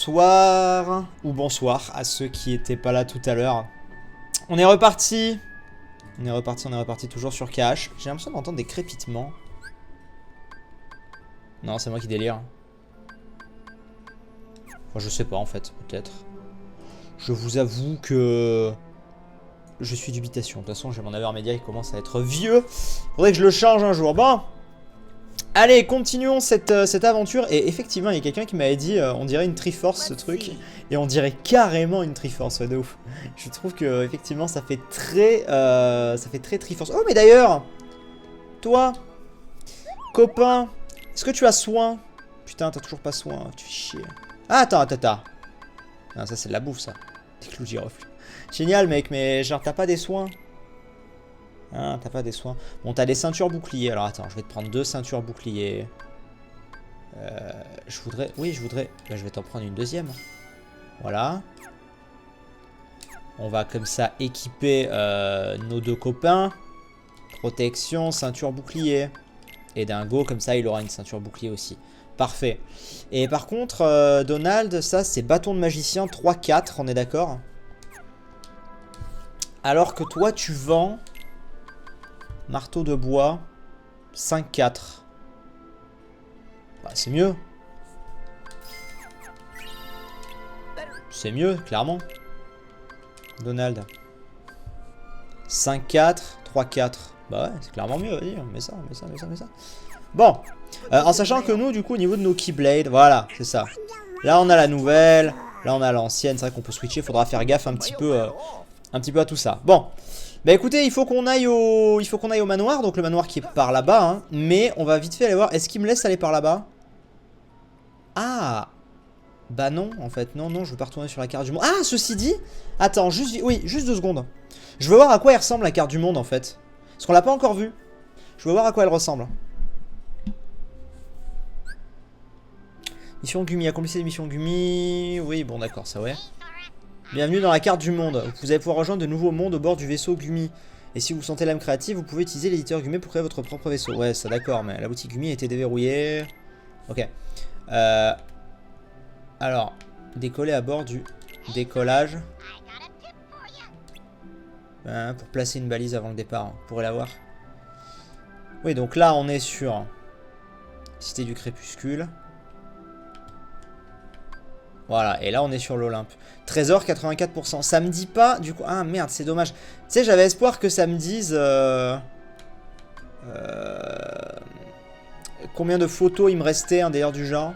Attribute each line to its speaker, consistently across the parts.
Speaker 1: Bonsoir ou bonsoir à ceux qui étaient pas là tout à l'heure. On est reparti. On est reparti toujours sur KH. J'ai l'impression d'entendre des crépitements. Non, c'est moi qui délire. Enfin, je sais pas en fait, peut-être. Je vous avoue que je suis d'ubitation. De toute façon, j'ai mon aver média qui commence à être vieux. Faudrait que je le change un jour. Bon. Allez, continuons cette aventure. Et effectivement, il y a quelqu'un qui m'avait dit on dirait une Triforce ce truc. Et on dirait carrément une Triforce, ouais, de ouf. Je trouve que effectivement ça fait très Triforce. Oh mais d'ailleurs, toi, copain, est-ce que tu as soin? Putain, t'as toujours pas soin, tu fais chier. Ah, attends. Non, ça c'est de la bouffe ça. Des clous de girofle. Génial mec, mais genre t'as pas des soins? Ah, t'as pas des soins. Bon, t'as des ceintures boucliers. Alors attends, je vais te prendre 2 ceintures boucliers. Je voudrais... Oui, je voudrais... Bah, je vais t'en prendre une deuxième. Voilà. On va comme ça équiper nos 2 copains. Protection, ceinture bouclier. Et Dingo, comme ça, il aura une ceinture bouclier aussi. Parfait. Et par contre, Donald, ça, c'est bâton de magicien 3-4, on est d'accord? Alors que toi, tu vends... Marteau de bois, 5-4. Bah, c'est mieux. C'est mieux, clairement. Donald. 5-4, 3-4. Bah ouais, c'est clairement mieux, vas-y, mets ça. Bon, en sachant que nous, du coup, au niveau de nos Keyblades, voilà, c'est ça. Là, on a la nouvelle, là, on a l'ancienne. C'est vrai qu'on peut switcher, faudra faire gaffe un petit peu à tout ça. Bon. Bah écoutez, il faut qu'on aille au manoir, donc le manoir qui est par là-bas, hein. Mais on va vite fait aller voir, est-ce qu'il me laisse aller par là-bas? Ah. Bah non, en fait, non, je veux pas retourner sur la carte du monde. Ah, ceci dit, attends, juste 2 secondes. Je veux voir à quoi elle ressemble la carte du monde, en fait. Parce qu'on l'a pas encore vue. Je veux voir à quoi elle ressemble. Mission Gumi, accomplissez les missions Gumi. Oui, bon d'accord, ça ouais. Bienvenue dans la carte du monde. Vous allez pouvoir rejoindre de nouveaux mondes au bord du vaisseau Gumi. Et si vous sentez l'âme créative, vous pouvez utiliser l'éditeur Gumi pour créer votre propre vaisseau. Ouais, ça d'accord, mais la boutique Gumi a été déverrouillée. Ok. Alors, décoller à bord du décollage. Pour placer une balise avant le départ. Vous pourrez la voir. Oui, donc là, on est sur Cité du Crépuscule. Voilà, et là on est sur l'Olympe. Trésor 84%. Ça me dit pas du coup. Ah merde, c'est dommage. Tu sais, j'avais espoir que ça me dise combien de photos il me restait, hein, d'ailleurs, du genre.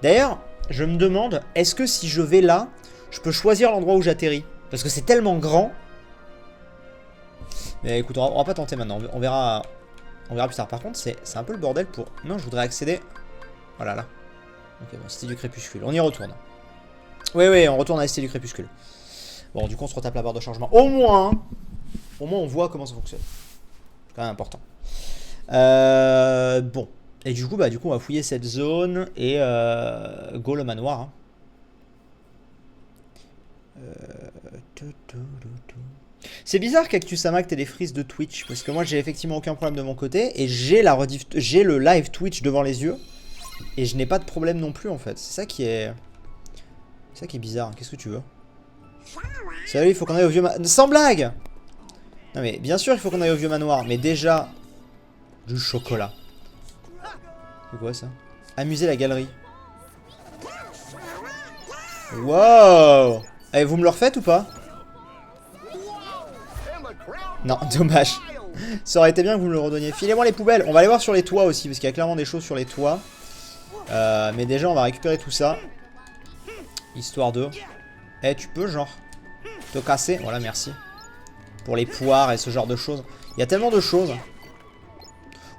Speaker 1: D'ailleurs, je me demande, est-ce que si je vais là, je peux choisir l'endroit où j'atterris? Parce que c'est tellement grand. Mais écoute, on va pas tenter maintenant. On verra plus tard. Par contre, c'est un peu le bordel pour... Non, je voudrais accéder... Voilà, là. Ok, bon, Cité du Crépuscule. On y retourne. Oui, on retourne à la Cité du Crépuscule. Bon, du coup, on se retape la barre de chargement. Au moins, on voit comment ça fonctionne. C'est quand même important. Bon. Et du coup, on va fouiller cette zone et go le manoir. Hein. C'est bizarre qu'Actusama que t'aies des frises de Twitch. Parce que moi, j'ai effectivement aucun problème de mon côté. Et j'ai le live Twitch devant les yeux. Et je n'ai pas de problème non plus, en fait. C'est ça qui est... C'est ça qui est bizarre. Qu'est-ce que tu veux? Salut, il faut qu'on aille au vieux manoir. Sans blague! Non mais bien sûr il faut qu'on aille au vieux manoir. Mais déjà... Du chocolat. C'est quoi ça? Amuser la galerie. Wow! Eh, vous me le refaites ou pas? Non, dommage. Ça aurait été bien que vous me le redonniez. Filez-moi les poubelles. On va aller voir sur les toits aussi. Parce qu'il y a clairement des choses sur les toits. Mais déjà on va récupérer tout ça. Histoire de... Eh, tu peux genre te casser? Voilà, merci. Pour les poires et ce genre de choses. Il y a tellement de choses.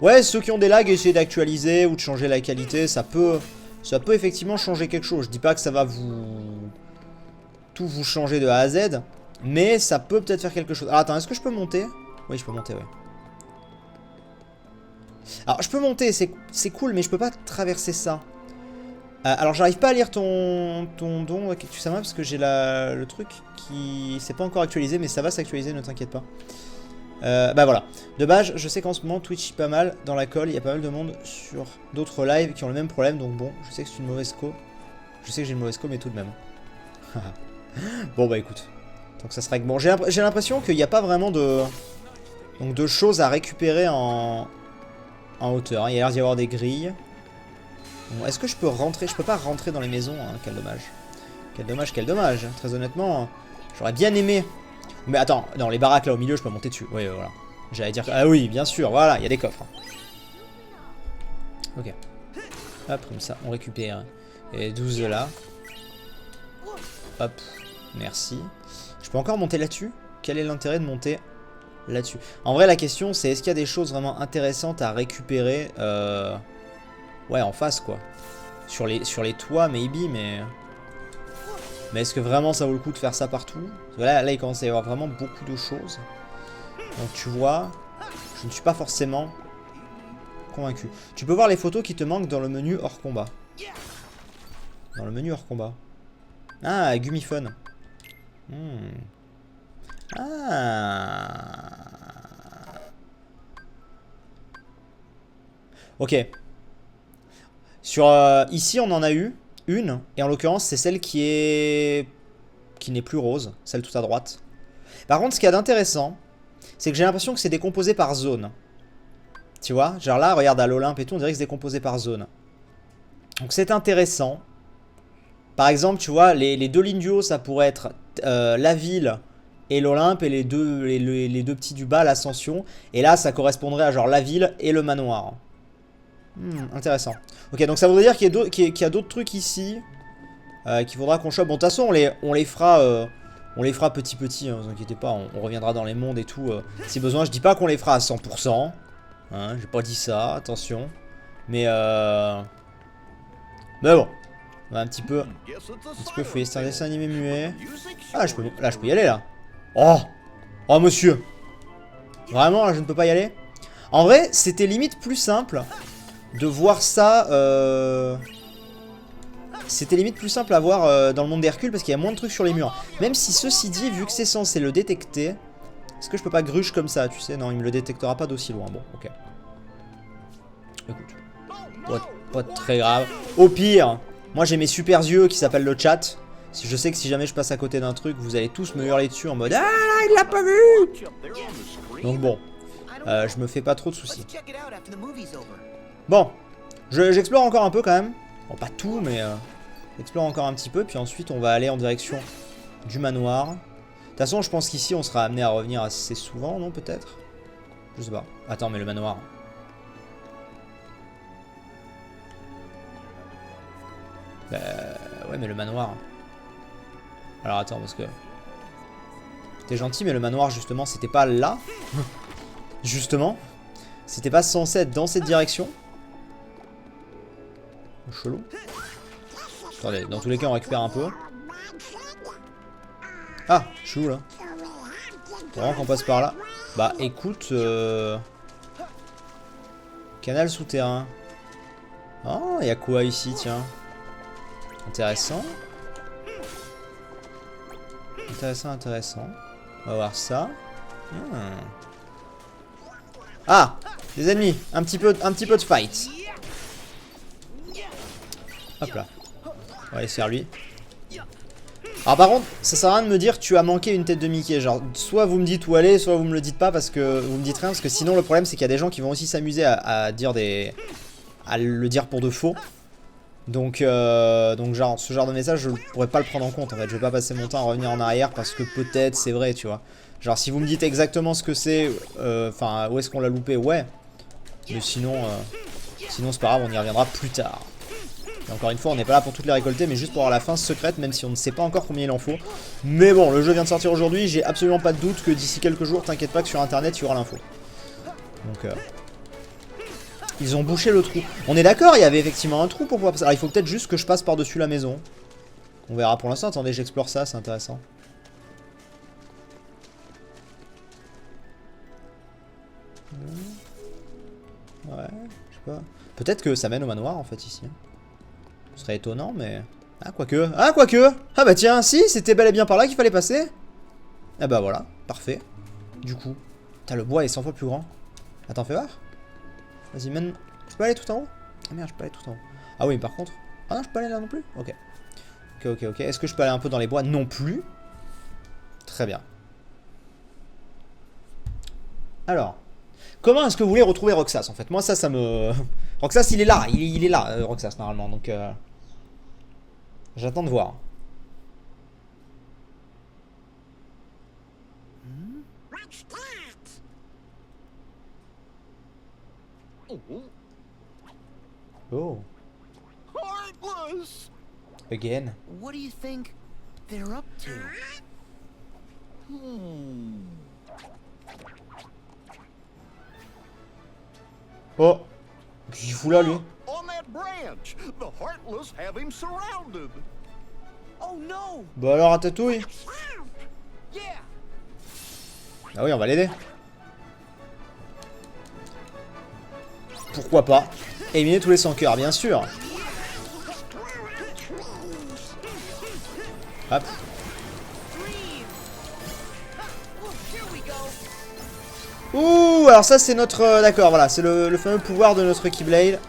Speaker 1: Ouais, ceux qui ont des lags, essayez d'actualiser ou de changer la qualité. Ça peut effectivement changer quelque chose. Je dis pas que ça va tout vous changer de A à Z. Mais ça peut peut-être faire quelque chose. Alors attends, est-ce que je peux monter? Oui, je peux monter, ouais. Alors, je peux monter, c'est cool, mais je peux pas traverser ça. Alors j'arrive pas à lire ton don Kaktusama parce que j'ai le truc qui s'est pas encore actualisé, mais ça va s'actualiser, ne t'inquiète pas. Bah voilà. De base, je sais qu'en ce moment Twitch est pas mal dans la colle, il y a pas mal de monde sur d'autres lives qui ont le même problème, donc bon, je sais que c'est une mauvaise co. Je sais que j'ai une mauvaise com, mais tout de même. Bon bah écoute. Donc ça se règle. Bon, j'ai l'impression qu'il n'y a pas vraiment de... Donc de choses à récupérer en hauteur. Hein. Il y a l'air d'y avoir des grilles. Bon, est-ce que je peux rentrer? Je peux pas rentrer dans les maisons, hein. Quel dommage. Quel dommage, quel dommage. Très honnêtement, j'aurais bien aimé. Mais attends, non, les baraques là au milieu, je peux monter dessus. Oui, voilà. J'allais dire... Ah oui, bien sûr, voilà, il y a des coffres. Ok. Hop, comme ça, on récupère. Et 12 là. Hop, merci. Je peux encore monter là-dessus? Quel est l'intérêt de monter là-dessus? En vrai, la question, c'est est-ce qu'il y a des choses vraiment intéressantes à récupérer ouais, en face, quoi. Sur les toits, maybe, mais... Mais est-ce que vraiment ça vaut le coup de faire ça partout? Parce que là, il commence à y avoir vraiment beaucoup de choses. Donc tu vois, je ne suis pas forcément convaincu. Tu peux voir les photos qui te manquent dans le menu hors combat. Dans le menu hors combat. Ah, Gummifun. Ah. Ok. Sur ici, on en a eu une. Et en l'occurrence, c'est celle qui n'est plus rose. Celle tout à droite. Par contre, ce qu'il y a d'intéressant, c'est que j'ai l'impression que c'est décomposé par zone. Tu vois? Genre là, regarde à l'Olympe et tout, on dirait que c'est décomposé par zone. Donc c'est intéressant. Par exemple, tu vois, les deux lignes du haut, ça pourrait être la ville et l'Olympe, et les deux petits du bas, l'Ascension. Et là, ça correspondrait à genre la ville et le manoir. Intéressant. Ok, donc ça voudrait dire qu'il y a d'autres trucs ici qu'il faudra qu'on chope. Bon, de toute façon, on les fera petit, hein, vous inquiétez pas, on reviendra dans les mondes et tout si besoin. Je dis pas qu'on les fera à 100%. Hein, j'ai pas dit ça, attention. Mais bon. On va un petit peu fouiller. C'est un dessin animé muet. Ah, là, je peux y aller, là. Oh! Oh, monsieur! Vraiment, là, je ne peux pas y aller? En vrai, c'était limite plus simple de voir ça... C'était limite plus simple à voir dans le monde d'Hercule parce qu'il y a moins de trucs sur les murs. Même si, ceci dit, vu que c'est censé le détecter... Est-ce que je peux pas gruge comme ça, tu sais? Non, il me le détectera pas d'aussi loin. Bon, ok. Écoute. Pas très grave. Au pire... Moi j'ai mes super yeux qui s'appellent le chat. Je sais que si jamais je passe à côté d'un truc, vous allez tous me hurler dessus en mode ah il l'a pas vu. Donc bon, je me fais pas trop de soucis. Bon, j'explore encore un peu quand même. Bon pas tout mais j'explore encore un petit peu. Puis ensuite on va aller en direction du manoir. De toute façon je pense qu'ici on sera amené à revenir assez souvent, non peut-être? Je sais pas. Attends mais le manoir... ouais mais le manoir. Alors attends parce que t'es gentil mais le manoir justement c'était pas là. Justement c'était pas censé être dans cette direction. Chelou. Attendez, dans tous les cas on récupère un peu. Ah, je suis où là? Faut vraiment qu'on passe par là. Bah écoute canal souterrain. Oh, il y a quoi ici tiens? Intéressant. Intéressant. On va voir ça. Ah, des ennemis. Un petit peu de fight. Hop là. On va aller faire lui. Alors par contre, ça sert à rien de me dire tu as manqué une tête de Mickey. Genre, soit vous me dites où aller, soit vous me le dites pas parce que vous me dites rien. Parce que sinon le problème c'est qu'il y a des gens qui vont aussi s'amuser à dire à le dire pour de faux. Donc genre, ce genre de message, je pourrais pas le prendre en compte en fait. Je vais pas passer mon temps à revenir en arrière parce que peut-être c'est vrai, tu vois. Genre, si vous me dites exactement ce que c'est, enfin, où est-ce qu'on l'a loupé, ouais. Mais sinon, sinon c'est pas grave, on y reviendra plus tard. Et encore une fois, on n'est pas là pour toutes les récolter, mais juste pour avoir la fin secrète, même si on ne sait pas encore combien il en faut. Mais bon, le jeu vient de sortir aujourd'hui, j'ai absolument pas de doute que d'ici quelques jours, t'inquiète pas que sur internet, il y aura l'info. Donc, ils ont bouché le trou. On est d'accord, il y avait effectivement un trou pour pouvoir passer. Alors il faut peut-être juste que je passe par-dessus la maison. On verra pour l'instant. Attendez, j'explore ça, c'est intéressant. Ouais, je sais pas. Peut-être que ça mène au manoir en fait ici. Ce serait étonnant, mais... Ah, quoique. Ah, quoique. Ah bah tiens, si, c'était bel et bien par là qu'il fallait passer. Ah bah voilà, parfait. Du coup. Putain, le bois est 100 fois plus grand. Attends, fais voir. Vas-y, mène. Je peux aller tout en haut? Ah merde, je peux aller tout en haut. Ah oui, par contre. Ah non, je peux aller là non plus? Ok. Ok. Est-ce que je peux aller un peu dans les bois? Non plus. Très bien. Alors. Comment est-ce que vous voulez retrouver Roxas en fait? Moi ça me... Roxas il est là. Il est là, Roxas normalement. Donc j'attends de voir. Oh.
Speaker 2: Heartless!
Speaker 1: Again.
Speaker 2: What do you think they're up to?
Speaker 1: Oh. Qu'est-ce qu'il fout là lui?
Speaker 3: On that branch, the Heartless have him surrounded.
Speaker 2: Oh no!
Speaker 1: Bah alors Ratatouille.
Speaker 2: Yeah!
Speaker 1: Ah oui, on va l'aider. Pourquoi pas? Éliminer tous les sans cœurs, bien sûr. Hop. Ouh, alors ça c'est notre... D'accord, voilà, c'est le fameux pouvoir de notre Keyblade.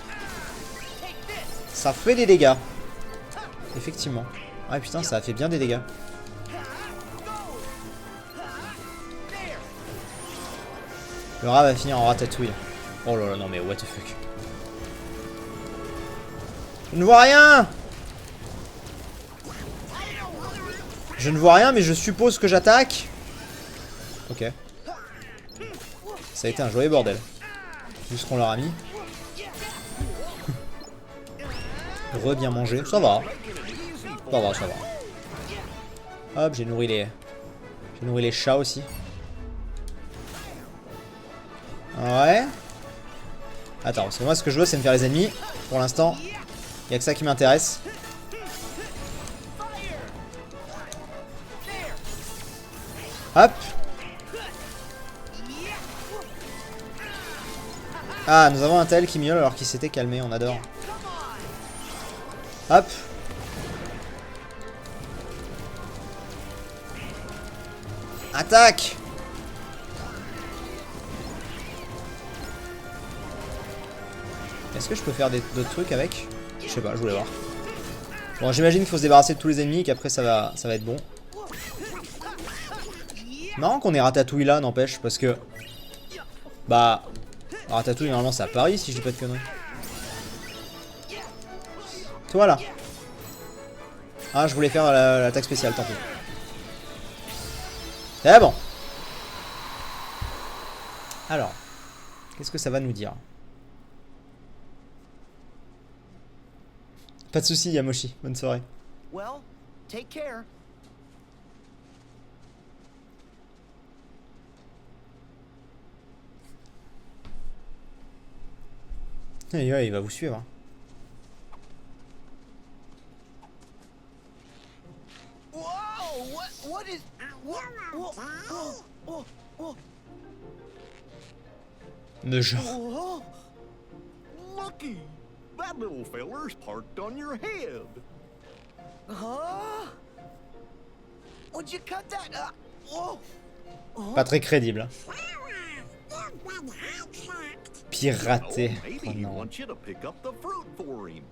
Speaker 1: Ça fait des dégâts. Effectivement. Ah putain, ça a fait bien des dégâts. Le rat va finir en ratatouille. Oh là là, non mais what the fuck. Je ne vois rien. Je ne vois rien, mais je suppose que j'attaque. Ok. Ça a été un joyeux bordel. Vu ce qu'on leur a mis. Re bien mangé. Ça va. Ça va, ça va. Hop, j'ai nourri les chats aussi. Ouais. Attends, parce que moi ce que je veux c'est me faire les ennemis. Pour l'instant, il n'y a que ça qui m'intéresse. Hop. Ah, nous avons un tel qui miaule alors qu'il s'était calmé, on adore. Hop. Attaque. Est-ce que je peux faire d'autres trucs avec? Je sais pas, je voulais voir. Bon, j'imagine qu'il faut se débarrasser de tous les ennemis et qu'après ça va être bon. Marrant qu'on ait Ratatouille là, n'empêche, parce que... Bah... Ratatouille, normalement, c'est à Paris, si je dis pas de conneries. Toi, là. Ah, je voulais faire l'attaque spéciale, tant pis. C'est bon. Alors. Qu'est-ce que ça va nous dire? Pas de soucis, Yamoshi. Bonne soirée.
Speaker 2: Well, take care.
Speaker 1: Et ouais, il va vous suivre. Hein.
Speaker 2: Whoa! What is... Whoa.
Speaker 1: De genre.
Speaker 2: Whoa.
Speaker 3: Looky, that little feller's parked on your head.
Speaker 2: Huh? Would you cut that? Whoa.
Speaker 1: Pas très crédible. Piraté.
Speaker 3: Oh, maybe
Speaker 1: Oh
Speaker 3: he
Speaker 1: non.
Speaker 3: wants you to pick up the fruit for him.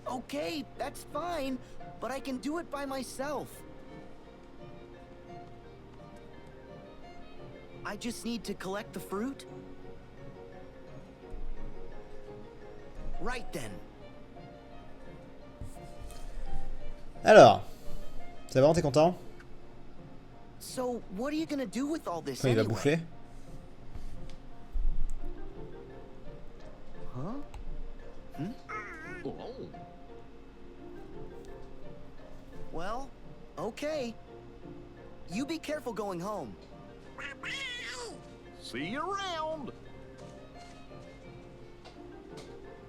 Speaker 2: Okay, that's fine, but I can do it by myself. I just need to collect the fruit. Right then.
Speaker 1: Alors. Ça va, t'es content?
Speaker 2: So, what are you gonna do with all this
Speaker 1: Il va
Speaker 2: anyway?
Speaker 1: bouffer.
Speaker 2: Huh?
Speaker 3: Oh.
Speaker 2: Well, okay. You be careful going home.
Speaker 3: See you around.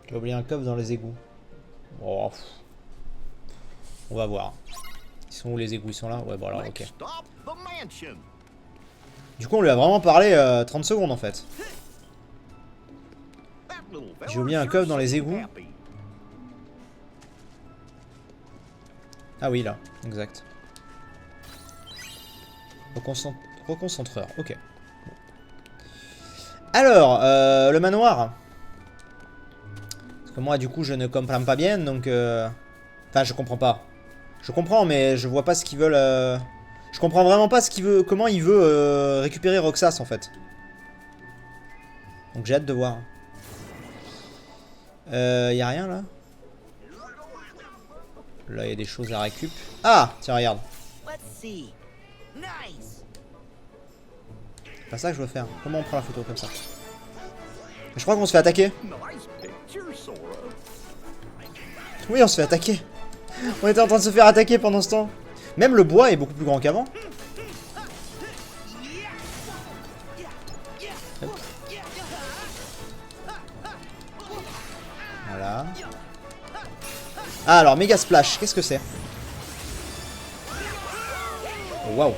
Speaker 1: J'ai oublié un coffre dans les égouts. Oh. On va voir. Ils sont où les égouts? Ils sont là? Ouais, bon alors, ok.
Speaker 3: Next stop, the mansion.
Speaker 1: Du coup, on lui a vraiment parlé 30 secondes en fait.
Speaker 3: That little
Speaker 1: J'ai
Speaker 3: feller
Speaker 1: oublié un
Speaker 3: sure
Speaker 1: coffre dans les
Speaker 3: seemed
Speaker 1: égouts.
Speaker 3: happy.
Speaker 1: Ah oui, là, exact. Reconcentreur, ok. Alors, le manoir. Parce que moi, du coup, je ne comprends pas bien, donc... Enfin, je comprends pas. Je comprends, mais je vois pas ce qu'ils veulent... Je comprends vraiment pas ce qu'il veut... Comment il veut récupérer Roxas, en fait. Donc j'ai hâte de voir. Y a rien, là? Là, il y a des choses à récup. Ah! Tiens, regarde.
Speaker 2: Let's see. Nice.
Speaker 1: C'est pas ça que je veux faire. Comment on prend la photo comme ça? Je crois qu'on se fait attaquer.
Speaker 3: Nice picture, Sora.
Speaker 1: Oui, on se fait attaquer. On était en train de se faire attaquer pendant ce temps. Même le bois est beaucoup plus grand qu'avant. Hop. Voilà. Ah, alors, méga splash, qu'est-ce que c'est? Oh, waouh.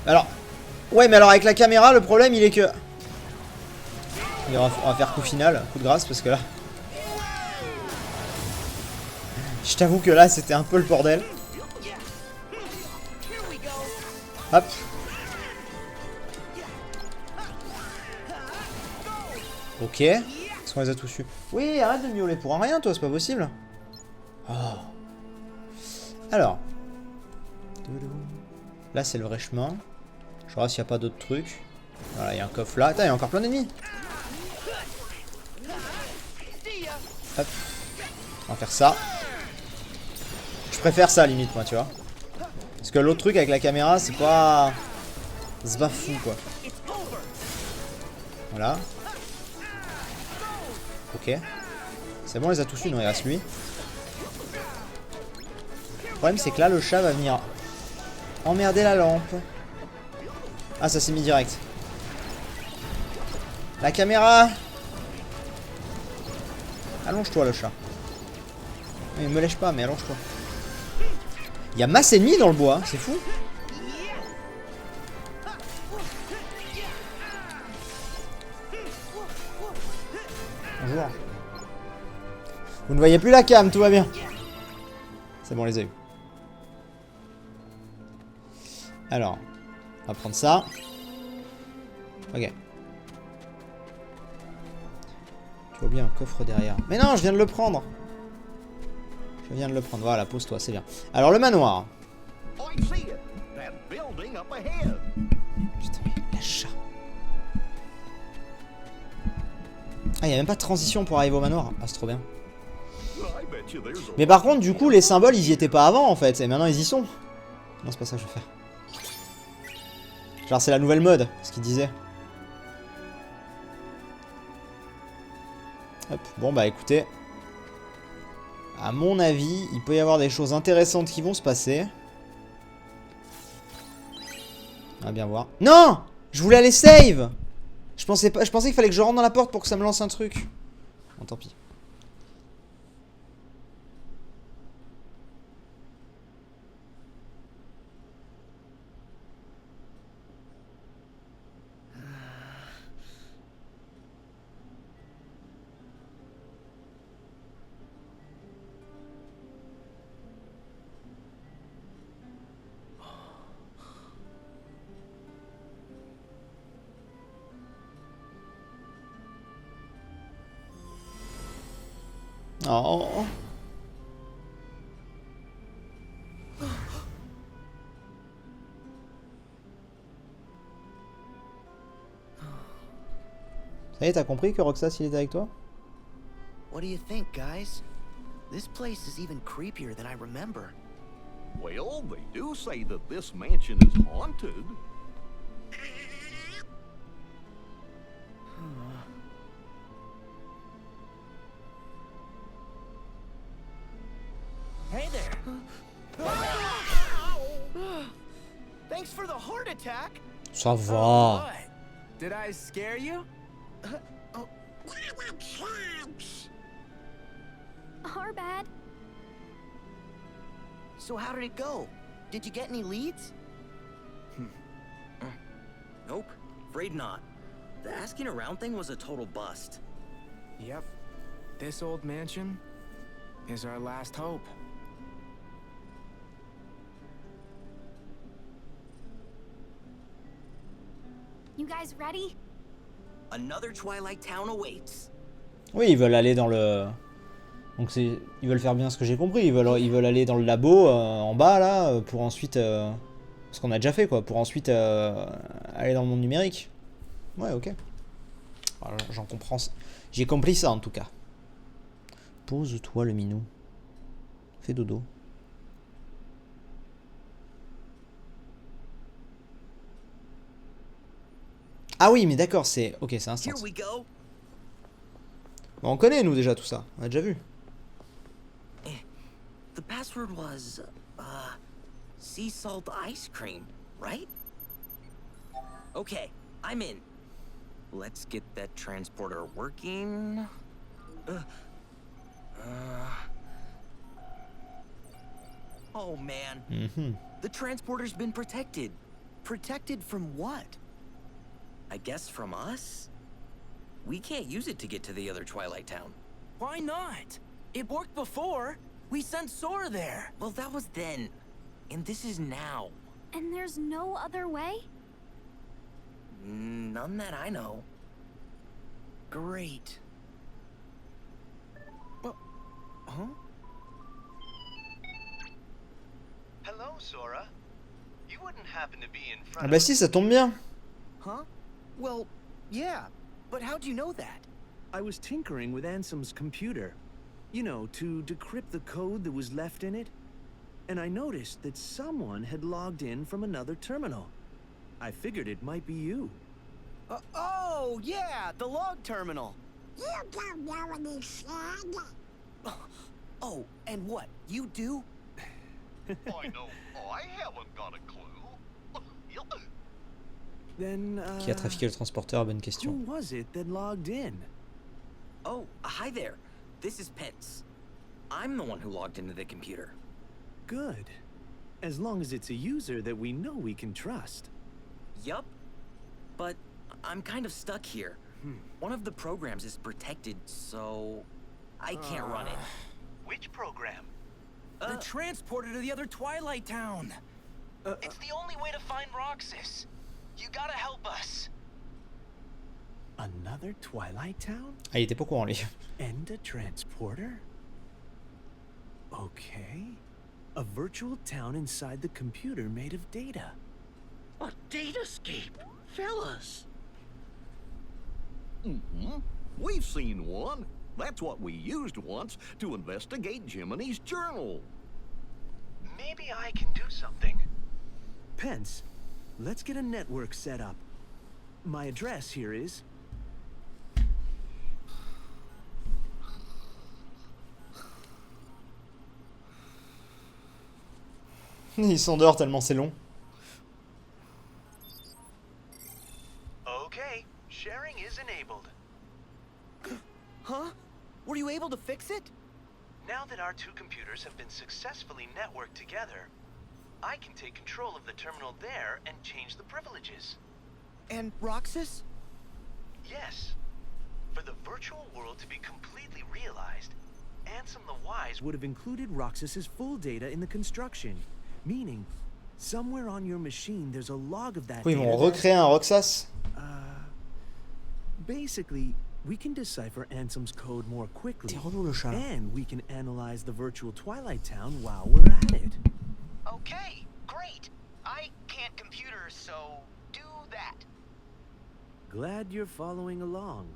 Speaker 1: Alors, ouais, mais alors avec la caméra, le problème, il est que... On va faire coup final, coup de grâce, parce que là... Je t'avoue que là, c'était un peu le bordel. Hop. Ok. Est-ce qu'on les a tous eu? Oui, arrête de miauler pour un rien, toi, c'est pas possible. Oh. Alors. Là, c'est le vrai chemin. Je regarde s'il n'y a pas d'autres trucs. Voilà, il y a un coffre là. Attends, il y a encore plein d'ennemis. Hop. On va faire ça. Je préfère ça, limite, moi, tu vois. Parce que l'autre truc avec la caméra, c'est pas... C'est pas fou, quoi. Voilà. Ok. C'est bon, on les a tous eu, non, il reste lui. Le problème, c'est que là, le chat va venir emmerder la lampe. Ah, ça s'est mis direct. La caméra. Allonge-toi, le chat. Il me lèche pas, mais allonge-toi. Il y a masse ennemie dans le bois, c'est fou. Bonjour. Vous ne voyez plus la cam, tout va bien. C'est bon, on les a eu. Alors, on va prendre ça. Ok. Tu vois bien un coffre derrière. Mais non, je viens de le prendre. Je viens de le prendre. Voilà, pose-toi, c'est bien. Alors, le manoir.
Speaker 3: I see it. That building up ahead.
Speaker 1: Putain, mais la chat. Ah, il n'y a même pas de transition pour arriver au manoir. Ah, c'est trop bien.
Speaker 3: I bet you there's a
Speaker 1: Mais par contre, du coup, les symboles, ils y étaient pas avant, en fait. Et maintenant, ils y sont. Non, c'est pas ça que je vais faire. Genre, c'est la nouvelle mode, ce qu'il disait. Hop. Bon, bah, écoutez. À mon avis, il peut y avoir des choses intéressantes qui vont se passer. On va bien voir. Non! Je voulais aller save! Je pensais qu'il fallait que je rentre dans la porte pour que ça me lance un truc. Bon, tant pis. Oh. Ça y est, t'as compris que Roxas il était avec toi?
Speaker 2: What do you think, guys? This place is even creepier than I remember.
Speaker 3: Well, they do say that this mansion is haunted.
Speaker 2: Hey there. Thanks for the heart attack.
Speaker 1: Ça va.
Speaker 4: What? Did I scare you?
Speaker 5: Our bad.
Speaker 2: So how did it go? Did you get any leads?
Speaker 6: Nope, afraid not. The asking around thing was a total bust.
Speaker 4: Yep. This old mansion is our last hope.
Speaker 5: You guys ready?
Speaker 6: Another Twilight Town awaits.
Speaker 1: Oui, ils veulent aller dans le... Donc c'est... Ils veulent faire bien ce que j'ai compris. Ils veulent aller dans le labo en bas là pour ensuite... Ce qu'on a déjà fait quoi. Pour ensuite aller dans le monde numérique. Ouais, ok. Voilà, j'en comprends. J'ai compris ça en tout cas. Pose-toi le minou. Fais dodo. Ah oui, mais d'accord, c'est... Ok, c'est instant.
Speaker 6: Here we go.
Speaker 1: Bon, on connaît nous déjà tout ça. On a déjà vu.
Speaker 6: The password was, sea salt ice cream, right? Okay, I'm in. Let's get that transporter working. Oh man,
Speaker 1: Mhm.
Speaker 6: the transporter's been protected.
Speaker 2: Protected from what?
Speaker 6: I guess from us? We can't use it to get to the other Twilight Town.
Speaker 4: Why not? It worked before. We sent Sora there.
Speaker 6: Well, that was then. And this is now.
Speaker 5: And there's no other way?
Speaker 6: None that I know.
Speaker 2: Great.
Speaker 6: Huh?
Speaker 7: Hello, Sora. You wouldn't happen to be in
Speaker 1: Ah
Speaker 7: front
Speaker 1: bah
Speaker 7: of...
Speaker 1: si, ça tombe bien.
Speaker 2: Huh? Well, yeah. But how'd you know that?
Speaker 8: I was tinkering with Ansem's computer. You know, to decrypt the code that was left in it. And I noticed that someone had logged in from another terminal. I figured it might be you.
Speaker 2: Oh, yeah, the log terminal.
Speaker 9: You don't know what he said.
Speaker 2: Oh, and what? You do?
Speaker 3: I know I haven't got a clue.
Speaker 8: Then,
Speaker 1: Qui a trafiqué le transporteur? Bonne
Speaker 8: who
Speaker 1: question.
Speaker 8: was it that logged in?
Speaker 6: Oh, hi there. This is Pence. I'm the one who logged into the computer.
Speaker 8: Good. As long as it's a user that we know we can trust.
Speaker 6: Yup. But I'm kind of stuck here. One of the programs is protected, so I can't run it.
Speaker 7: Which program?
Speaker 4: The transporter to the other Twilight Town.
Speaker 7: It's the only way to find Roxas. You gotta help us.
Speaker 8: Another Twilight Town?
Speaker 1: Ah, il était pas au courant lui.
Speaker 8: And a transporter? Okay. A virtual town inside the computer made of data.
Speaker 7: A datascape, fellas.
Speaker 3: We've seen one. That's what we used once to investigate Jiminy's journal.
Speaker 7: Maybe I can do something.
Speaker 8: Pence, let's get a network set up. My address here is...
Speaker 1: Il s'endort tellement c'est long.
Speaker 7: Okay, sharing is enabled.
Speaker 2: Huh? Were you able to fix it?
Speaker 7: Now that our two computers have been successfully networked together, I can take control of the terminal there and change the privileges.
Speaker 2: And Roxas?
Speaker 7: Yes. For the virtual world to be completely realized, Ansem the Wise
Speaker 8: would have included Roxas's full data in the construction. Meaning, somewhere on your machine there's a log of that
Speaker 1: Oui, ils
Speaker 8: data
Speaker 1: vont
Speaker 8: that-
Speaker 1: recréer un Roxas.
Speaker 8: Basically, we can decipher Ansem's code more quickly.
Speaker 1: T'es relou le chat.
Speaker 8: And we can analyze the virtual Twilight Town while we're at it.
Speaker 7: Okay, great. I can't computer, so do that.
Speaker 8: Glad you're following along.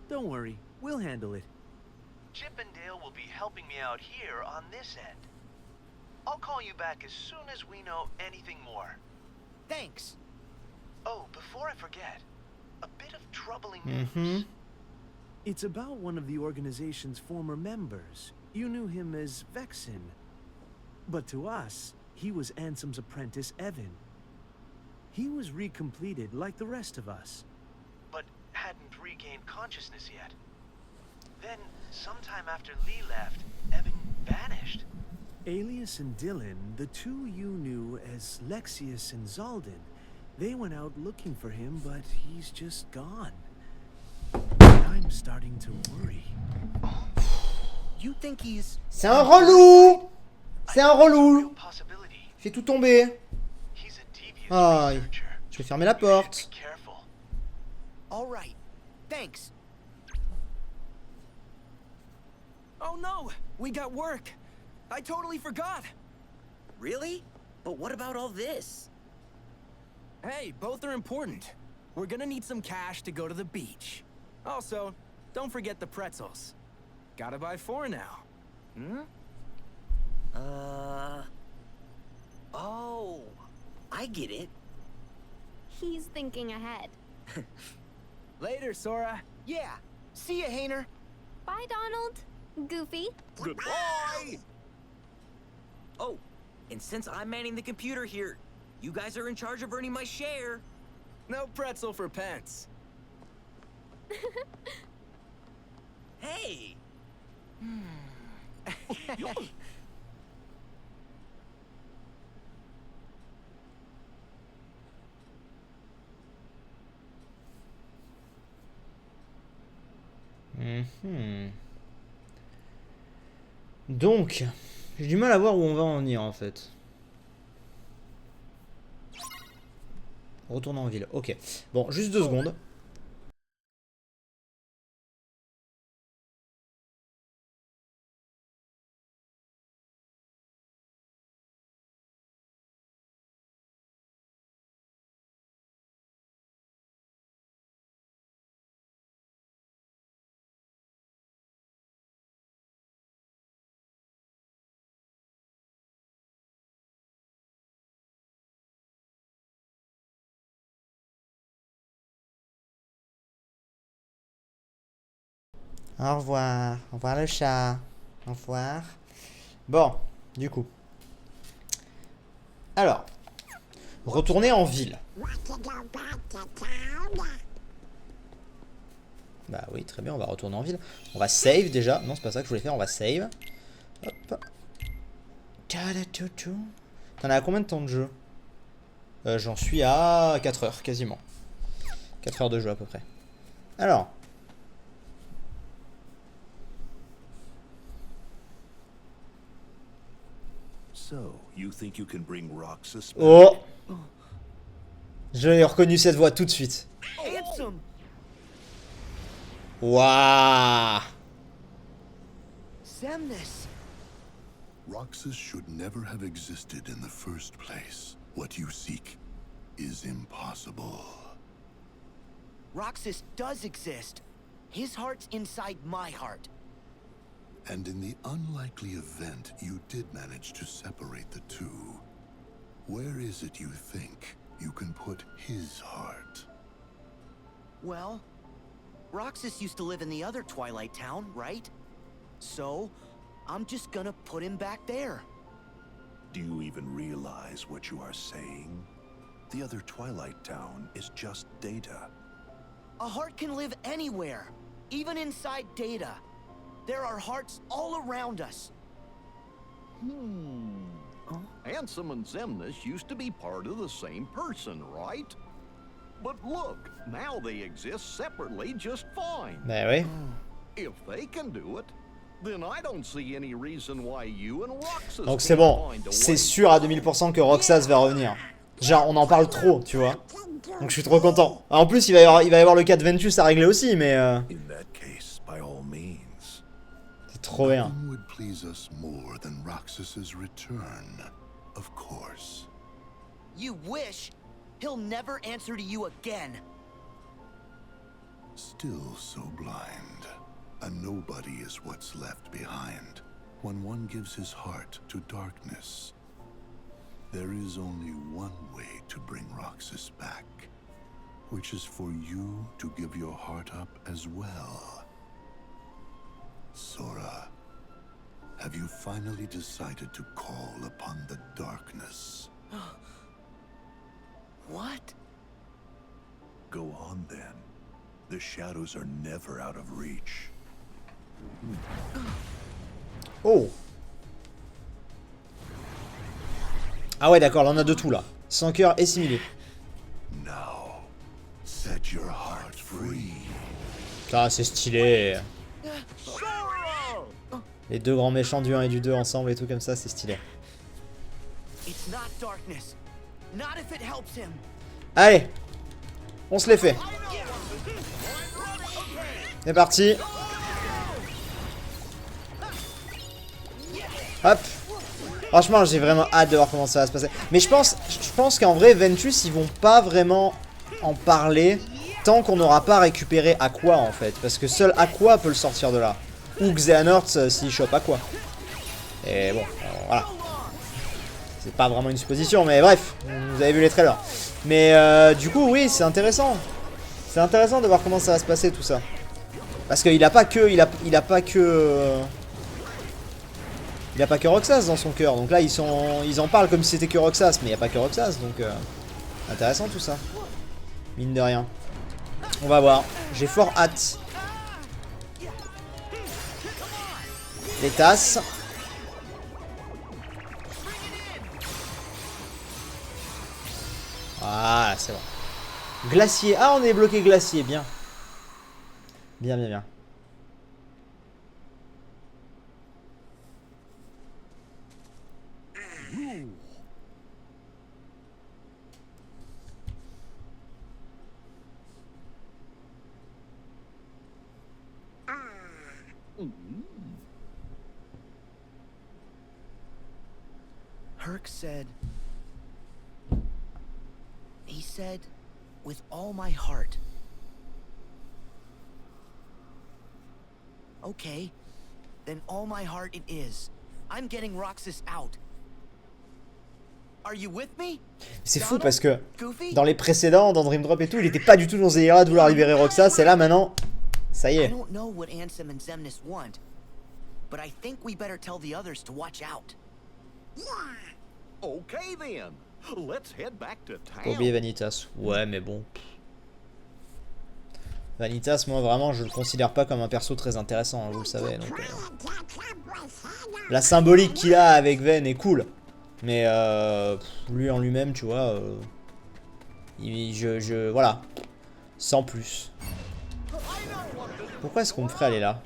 Speaker 8: Don't worry, we'll handle it.
Speaker 7: Chip and Dale will be helping me out here on this end. I'll call you back as soon as we know anything more.
Speaker 2: Thanks.
Speaker 7: Oh, before I forget, a bit of troubling news.
Speaker 1: Mhm.
Speaker 8: It's about one of the organization's former members. You knew him as Vexen. But to us, he was Ansem's apprentice, Evan. He was recompleted like the rest of us.
Speaker 7: But hadn't regained consciousness yet. Then, sometime after Lee left, Evan vanished.
Speaker 8: Alias and Dylan, the two you knew as Lexius and Zaldin, they went out looking for him, but he's just gone. I'm starting to worry.
Speaker 2: You think he's...
Speaker 1: C'est un relou. C'est un relou.
Speaker 7: Real possibility.
Speaker 1: Il fait tout tomber.
Speaker 7: He's a devious
Speaker 1: Ah,
Speaker 7: researcher.
Speaker 1: je vais fermer la
Speaker 7: You should
Speaker 1: porte.
Speaker 7: be careful.
Speaker 2: All right. Thanks.
Speaker 4: Oh no! We got work! I totally forgot!
Speaker 6: Really? But what about all this?
Speaker 4: Hey, both are important. We're gonna need some cash to go to the beach. Also, don't forget the pretzels. Gotta buy 4 now. Hmm?
Speaker 6: Oh, I get it.
Speaker 5: He's thinking ahead.
Speaker 4: Later, Sora.
Speaker 2: Yeah. See ya, Hayner.
Speaker 5: Bye, Donald. Goofy.
Speaker 3: Goodbye!
Speaker 6: Oh, and since I'm manning the computer here, you guys are in charge of earning my share.
Speaker 4: No pretzel for pence.
Speaker 6: Hey!
Speaker 1: Donc, j'ai du mal à voir où on va en venir en fait. Retourner en ville, ok. Bon, juste 2 secondes. Au revoir. Au revoir le chat. Au revoir. Bon, du coup. Alors. Retourner en ville.
Speaker 9: Want to go back to town?
Speaker 1: Bah oui, très bien, on va retourner en ville. On va save déjà. Non, c'est pas ça que je voulais faire, on va save. Hop. T'en as à combien de temps de jeu? J'en suis à 4 heures, quasiment. 4 heures de jeu à peu près. Alors.
Speaker 10: So, you think you can bring Roxas back?
Speaker 1: Oh! J'ai reconnu cette voix tout de suite.
Speaker 2: Ansem!
Speaker 1: Waouh!
Speaker 2: Xemnas!
Speaker 10: Roxas should never have existed in the first place. What you seek is impossible.
Speaker 2: Roxas does exist. His heart's inside my heart.
Speaker 10: And in the unlikely event you did manage to separate the two, where is it you think you can put his heart?
Speaker 2: Well, Roxas used to live in the other Twilight Town, right? So, I'm just gonna put him back there.
Speaker 10: Do you even realize what you are saying? The other Twilight Town is just Data.
Speaker 2: A heart can live anywhere, even inside Data. There are hearts all around us.
Speaker 3: Ansem and Xemnas used to be part of the same person, right? But look, now they exist separately just fine.
Speaker 1: Bah oui.
Speaker 3: If they can do it, then I don't see any reason why you and Roxas
Speaker 1: Donc c'est bon.
Speaker 3: can't find a
Speaker 1: C'est
Speaker 3: way.
Speaker 1: sûr à 2000% que Roxas va revenir. Genre, on en parle trop, tu vois. Donc je suis trop content. En plus, il va y avoir le cas de Ventus à régler aussi, mais...
Speaker 10: In that case, by all means.
Speaker 1: C'est trop bien.
Speaker 10: Nothing would please us more than Roxas's return, of course.
Speaker 2: You wish? He'll never answer to you again.
Speaker 10: Still so blind. A nobody is what's left behind when one gives his heart to darkness. There is only one way to bring Roxas back, which is for you to give your heart up as well. Sora, have you finally decided to call upon the darkness?
Speaker 2: What?
Speaker 10: Go on then. The shadows are never out of reach.
Speaker 1: Oh. Ah ouais, d'accord, là on a de tout là. Sans cœur et similé.
Speaker 10: Now, set your heart free.
Speaker 1: Ah, c'est stylé. Les deux grands méchants du 1 et du 2 ensemble et tout comme ça, c'est stylé.
Speaker 2: It's not darkness. Not if it helps him.
Speaker 1: Allez, on se les fait. C'est parti. Hop. Franchement, j'ai vraiment hâte de voir comment ça va se passer. Mais je pense qu'en vrai, Ventus, ils vont pas vraiment en parler tant qu'on n'aura pas récupéré Aqua, en fait. Parce que seul Aqua peut le sortir de là. Ou Xehanort s'il chope Aqua. Et bon, voilà. C'est pas vraiment une supposition, mais bref, vous avez vu les trailers. Mais du coup, oui, c'est intéressant. C'est intéressant de voir comment ça va se passer, tout ça. Parce qu'il a pas que... Il a pas que... Il a pas que Roxas dans son cœur, donc là ils en parlent comme si c'était que Roxas, mais il n'y a pas que Roxas, donc intéressant tout ça. Mine de rien. On va voir. J'ai fort hâte. Les tasses. Ah, c'est bon. Glacier. Ah, on est bloqué glacier, bien. Bien, bien, bien.
Speaker 2: Herc said... He said, with all my heart. Okay, then all my heart it is. I'm getting Roxas out. Are you with me?
Speaker 1: C'est fou parce que dans les précédents, dans Dream Drop et tout, il était pas du tout dans ce délire-là de vouloir libérer Roxas, et là maintenant, ça y est.
Speaker 2: I don't know what Ansem and Xemnas want, but I think we better tell the others to watch out.
Speaker 3: Okay then. Let's head back to town.
Speaker 1: Faut oublier Vanitas. Ouais, mais bon. Vanitas, moi vraiment, je le considère pas comme un perso très intéressant, hein, vous le savez. Donc, la symbolique qu'il a avec Ven est cool. Mais lui en lui-même, tu vois, voilà. Sans plus. Pourquoi est-ce qu'on me ferait aller là?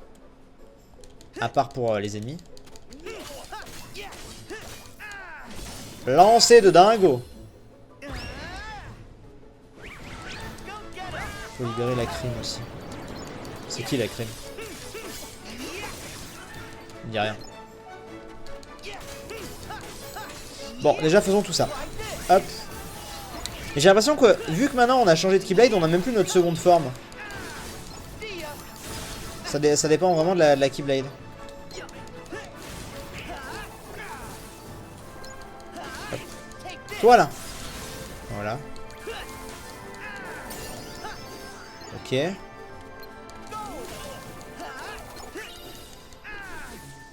Speaker 1: À part pour les ennemis. Lancer de dingo. Faut libérer la crime aussi. C'est qui la crime? Il n'y a rien. Bon, déjà faisons tout ça. Hop. Et j'ai l'impression que, vu que maintenant on a changé de Keyblade, on a même plus notre seconde forme. Ça dépend vraiment de la Keyblade. Hop. Toi là. Voilà. Ok.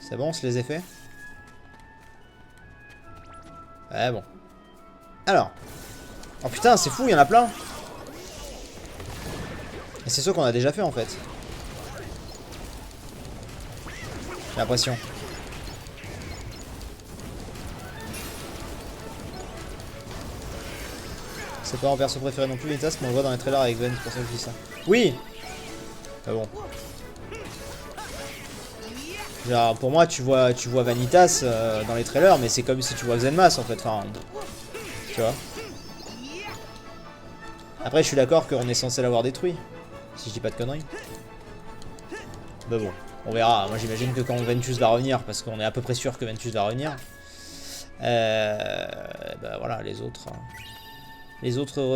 Speaker 1: C'est bon, on se les a fait. Ouais, bon. Alors. Oh putain, c'est fou, il y en a plein. Et c'est ceux qu'on a déjà fait en fait. J'ai l'impression. C'est pas mon perso préféré non plus, Vanitas, mais on le voit dans les trailers avec Ven, c'est pour ça que je dis ça. Oui. Ah bon. Genre, pour moi, tu vois Vanitas dans les trailers, mais c'est comme si tu vois Xenmas en fait. Enfin, tu vois. Après, je suis d'accord qu'on est censé l'avoir détruit, si je dis pas de conneries. Mais bon, on verra. Moi, j'imagine que quand Ventus va revenir, parce qu'on est à peu près sûr que Ventus va revenir, bah voilà, les autres,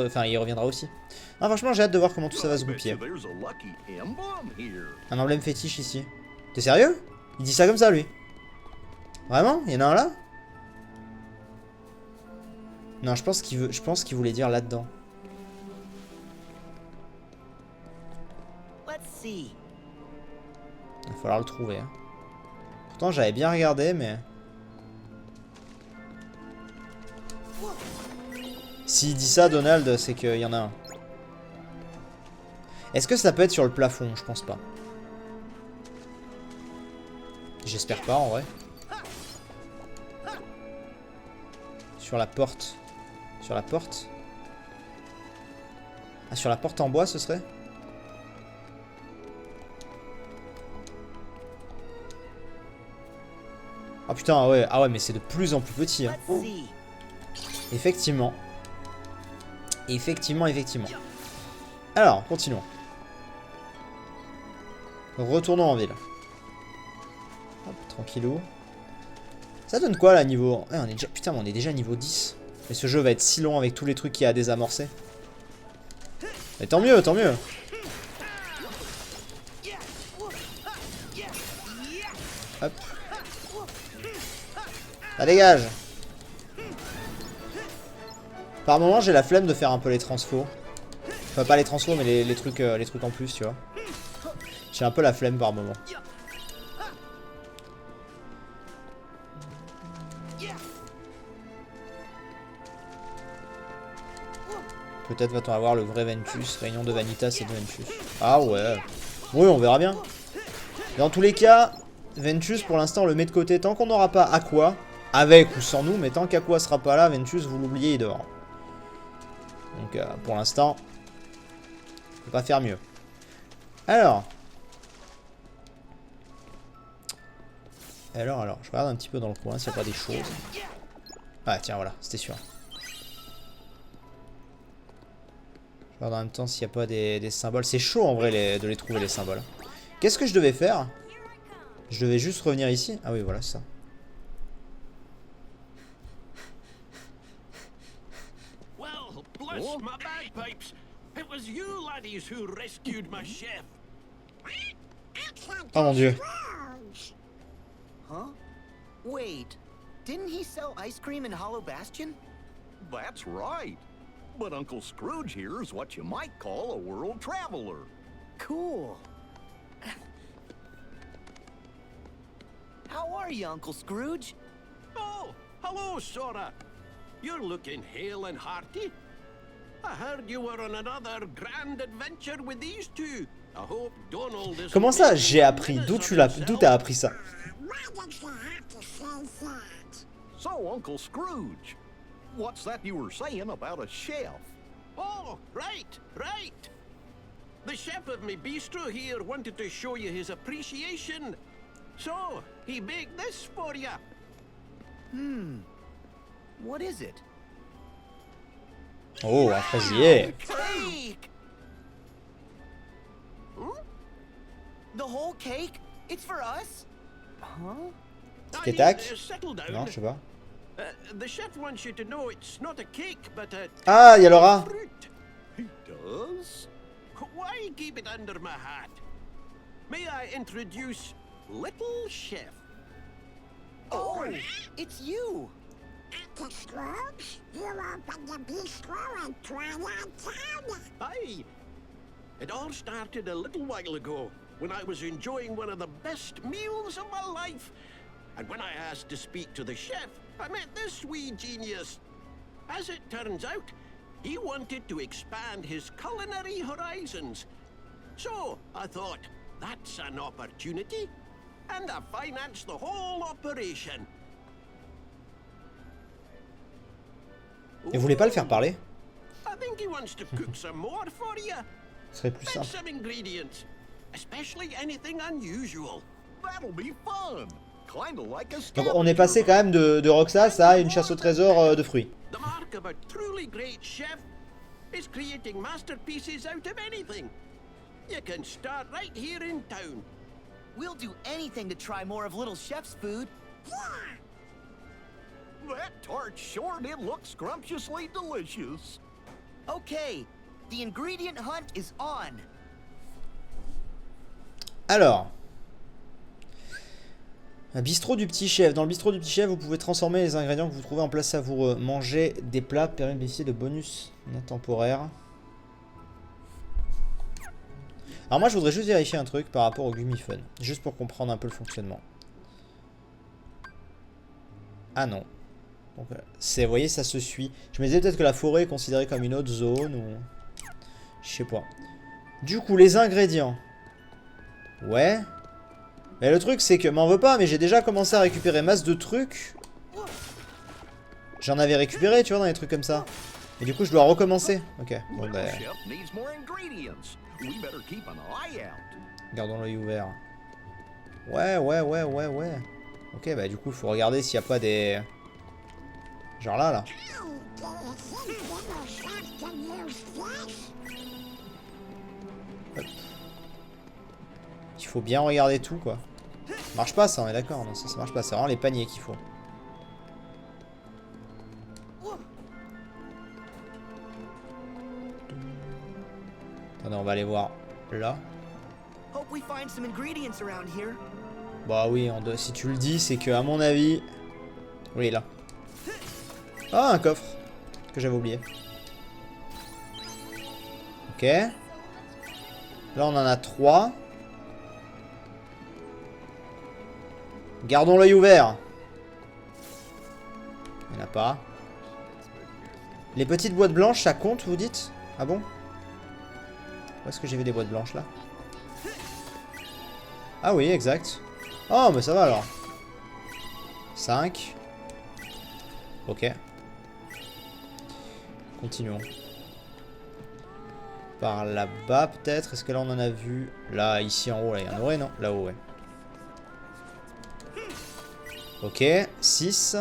Speaker 1: enfin, il reviendra aussi. Non, franchement, j'ai hâte de voir comment tout ça va se goupiller. Un emblème fétiche ici. T'es sérieux? Il dit ça comme ça, lui? Vraiment? Il y en a un là? Non, je pense qu'il voulait dire là-dedans. Il va falloir le trouver. Hein. Pourtant, j'avais bien regardé, mais... S'il dit ça, Donald, c'est qu'il y en a un. Est-ce que ça peut être sur le plafond? Je pense pas. J'espère pas, en vrai. Sur la porte. Sur la porte? Ah, sur la porte en bois, ce serait? Ah putain, ah ouais, mais c'est de plus en plus petit. Hein. Effectivement. Effectivement. Alors, continuons. Retournons en ville. Hop, tranquillou. Ça donne quoi là niveau... Ouais, on est déjà... Putain, mais on est déjà niveau 10. Mais ce jeu va être si long avec tous les trucs qu'il y a à désamorcer. Mais tant mieux, tant mieux. Hop. Ça dégage. Par moment, j'ai la flemme de faire un peu les transfos. Enfin, pas les transfos, mais les trucs en plus, tu vois. J'ai un peu la flemme par moment. Peut-être va-t-on avoir le vrai Ventus. Réunion de Vanitas et de Ventus. Ah ouais. Oui, on verra bien. Dans tous les cas, Ventus, pour l'instant, on le met de côté. Tant qu'on n'aura pas Aqua, avec ou sans nous, mais tant qu'Aqua sera pas là, Ventus, vous l'oubliez, il dort. Donc, pour l'instant, on peut pas faire mieux. Alors, je regarde un petit peu dans le coin s'il n'y a pas des choses. Ah, tiens, voilà, c'était sûr. Je regarde en même temps s'il n'y a pas des symboles. C'est chaud en vrai de les trouver, les symboles. Qu'est-ce que je devais faire? Je devais juste revenir ici. Ah oui, voilà, ça.
Speaker 3: Well, bless my bagpipes. It was you laddies who rescued my chef.
Speaker 1: Oh mon dieu.
Speaker 2: Huh? Wait, didn't he sell ice cream in Hollow Bastion?
Speaker 3: That's right. But Uncle Scrooge here is what you might call a world traveler.
Speaker 2: Cool. How are you, Uncle Scrooge?
Speaker 3: Oh, hello, Sora. You're looking hale and hearty. I heard you were on another grand adventure with these two. I hope Donald is...
Speaker 1: Comment ça, j'ai appris? D'où t'as appris ça?
Speaker 3: So, Uncle Scrooge, what's that you were saying about a chef? Oh, right. The chef of my bistro here wanted to show you his appreciation. So, he baked this for you.
Speaker 2: What is it?
Speaker 1: Oh, un fraisier.
Speaker 2: Cake! The whole cake? It's for us? Huh?
Speaker 1: Tic et tac.
Speaker 3: Settle down.
Speaker 1: Non, je sais pas.
Speaker 3: The chef wants you to know it's not a cake, but a
Speaker 1: Ah, il y a Laura.
Speaker 3: fruit. He does? Why keep it under my hat? May I introduce Little Chef?
Speaker 2: Oh, it's you!
Speaker 9: Uncle Scrooge, you opened the bistro in Twilight Town.
Speaker 3: Aye. It all started a little while ago, when I was enjoying one of the best meals of my life. And when I asked to speak to the chef, I met this wee genius. As it turns out, he wanted to expand his culinary horizons. So I thought, that's an opportunity. And I financed the whole operation.
Speaker 1: Et vous voulez pas le faire parler?
Speaker 3: I think he wants to cook some more for you.
Speaker 1: Ce serait plus
Speaker 3: And
Speaker 1: simple.
Speaker 3: some ingredients, especially anything unusual. That'll be fun. Kind of like a
Speaker 1: Donc on est passé quand même de Roxas à une chasse au trésor de fruits.
Speaker 3: The mark of a truly great chef is creating masterpieces out of anything. You can start right here in town.
Speaker 2: We'll do anything to try more of Little Chef's food.
Speaker 3: That tart sure did look scrumptiously delicious.
Speaker 2: Okay, the ingredient hunt is on.
Speaker 1: Alors, un bistrot du petit chef. Dans le bistrot du petit chef, vous pouvez transformer les ingrédients que vous trouvez en plat savoureux. Manger des plats permet de bénéficier de bonus temporaires. Alors moi, je voudrais juste vérifier un truc par rapport au Gummifun. Juste pour comprendre un peu le fonctionnement. Ah non. Donc, vous voyez, ça se suit. Je me disais peut-être que la forêt est considérée comme une autre zone ou... Je sais pas. Du coup, les ingrédients. Ouais. Mais le truc, c'est que... M'en veux pas, mais j'ai déjà commencé à récupérer masse de trucs. J'en avais récupéré, tu vois, dans des trucs comme ça. Et du coup, je dois recommencer. Ok, bon bah... Gardons l'œil ouvert. Ouais. Ok, bah du coup, il faut regarder s'il n'y a pas des... Genre là. Hop. Il faut bien regarder tout, quoi. Ça marche pas, ça, on est d'accord. Non, ça marche pas. C'est vraiment les paniers qu'il faut. Attendez, on va aller voir là.
Speaker 2: Hope we find some ingredients around here.
Speaker 1: Bah oui, si tu le dis, c'est que à mon avis... Oui, là. Ah, un coffre. Que j'avais oublié. Ok. Là, on en a 3. Gardons l'œil ouvert. Il n'y en a pas. Les petites boîtes blanches, ça compte, vous dites? Ah bon? Où est-ce que j'ai vu des boîtes blanches, là? Ah oui, exact. Oh, mais ça va, alors. 5. Ok. Continuons. Par là-bas, peut-être. Est-ce que là, on en a vu? Là, ici, en haut, là, il y en aurait, non? Là-haut, ouais. Ok, 6.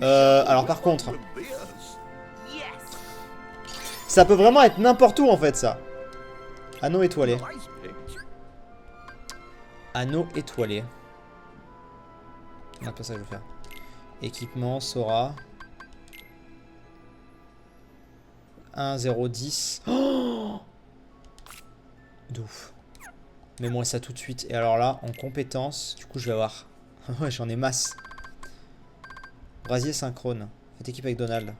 Speaker 1: Alors par contre, ça peut vraiment être n'importe où en fait ça. Anneau étoilé. Anneau étoilé. Non, pas ça que je veux faire. Équipement, Sora. 1, 0, 10. Oh, d'ouf. Mets-moi ça tout de suite. Et alors là, en compétences, du coup, je vais avoir... Ouais, j'en ai masse. Brasier synchrone. Faites équipe avec Donald.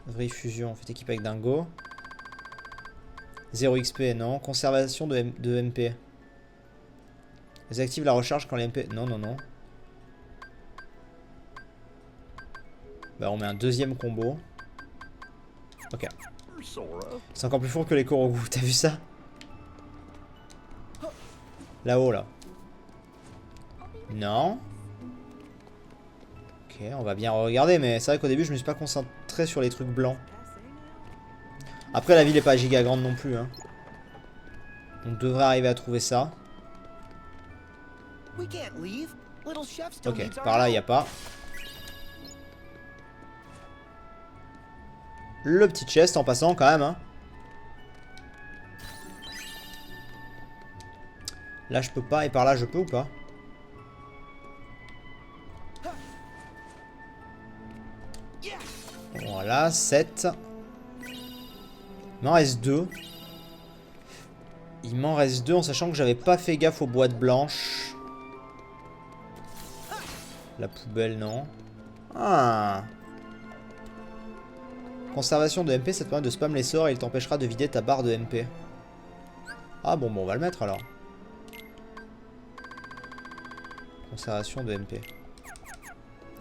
Speaker 1: Vraie fusion. Faites équipe avec Dingo. 0 XP, non. Conservation de MP. Désactive la recharge quand les MP... Non, non, non. Bah, on met un deuxième combo. Ok. C'est encore plus fort que les Korogu. T'as vu ça? Là-haut, là. Non. Ok, on va bien regarder, mais c'est vrai qu'au début, je me suis pas concentré sur les trucs blancs. Après, la ville est pas giga grande non plus, hein. On devrait arriver à trouver ça. Ok, par là, il n'y a pas. Le petit chest en passant, quand même, hein. Là, je peux pas, et par là, je peux ou pas? Voilà, 7. Il m'en reste 2. Il m'en reste 2 en sachant que j'avais pas fait gaffe aux boîtes blanches. La poubelle, non. Ah. Conservation de MP, ça te permet de spam les sorts et il t'empêchera de vider ta barre de MP. Ah bon, on va le mettre alors. Conservation de MP.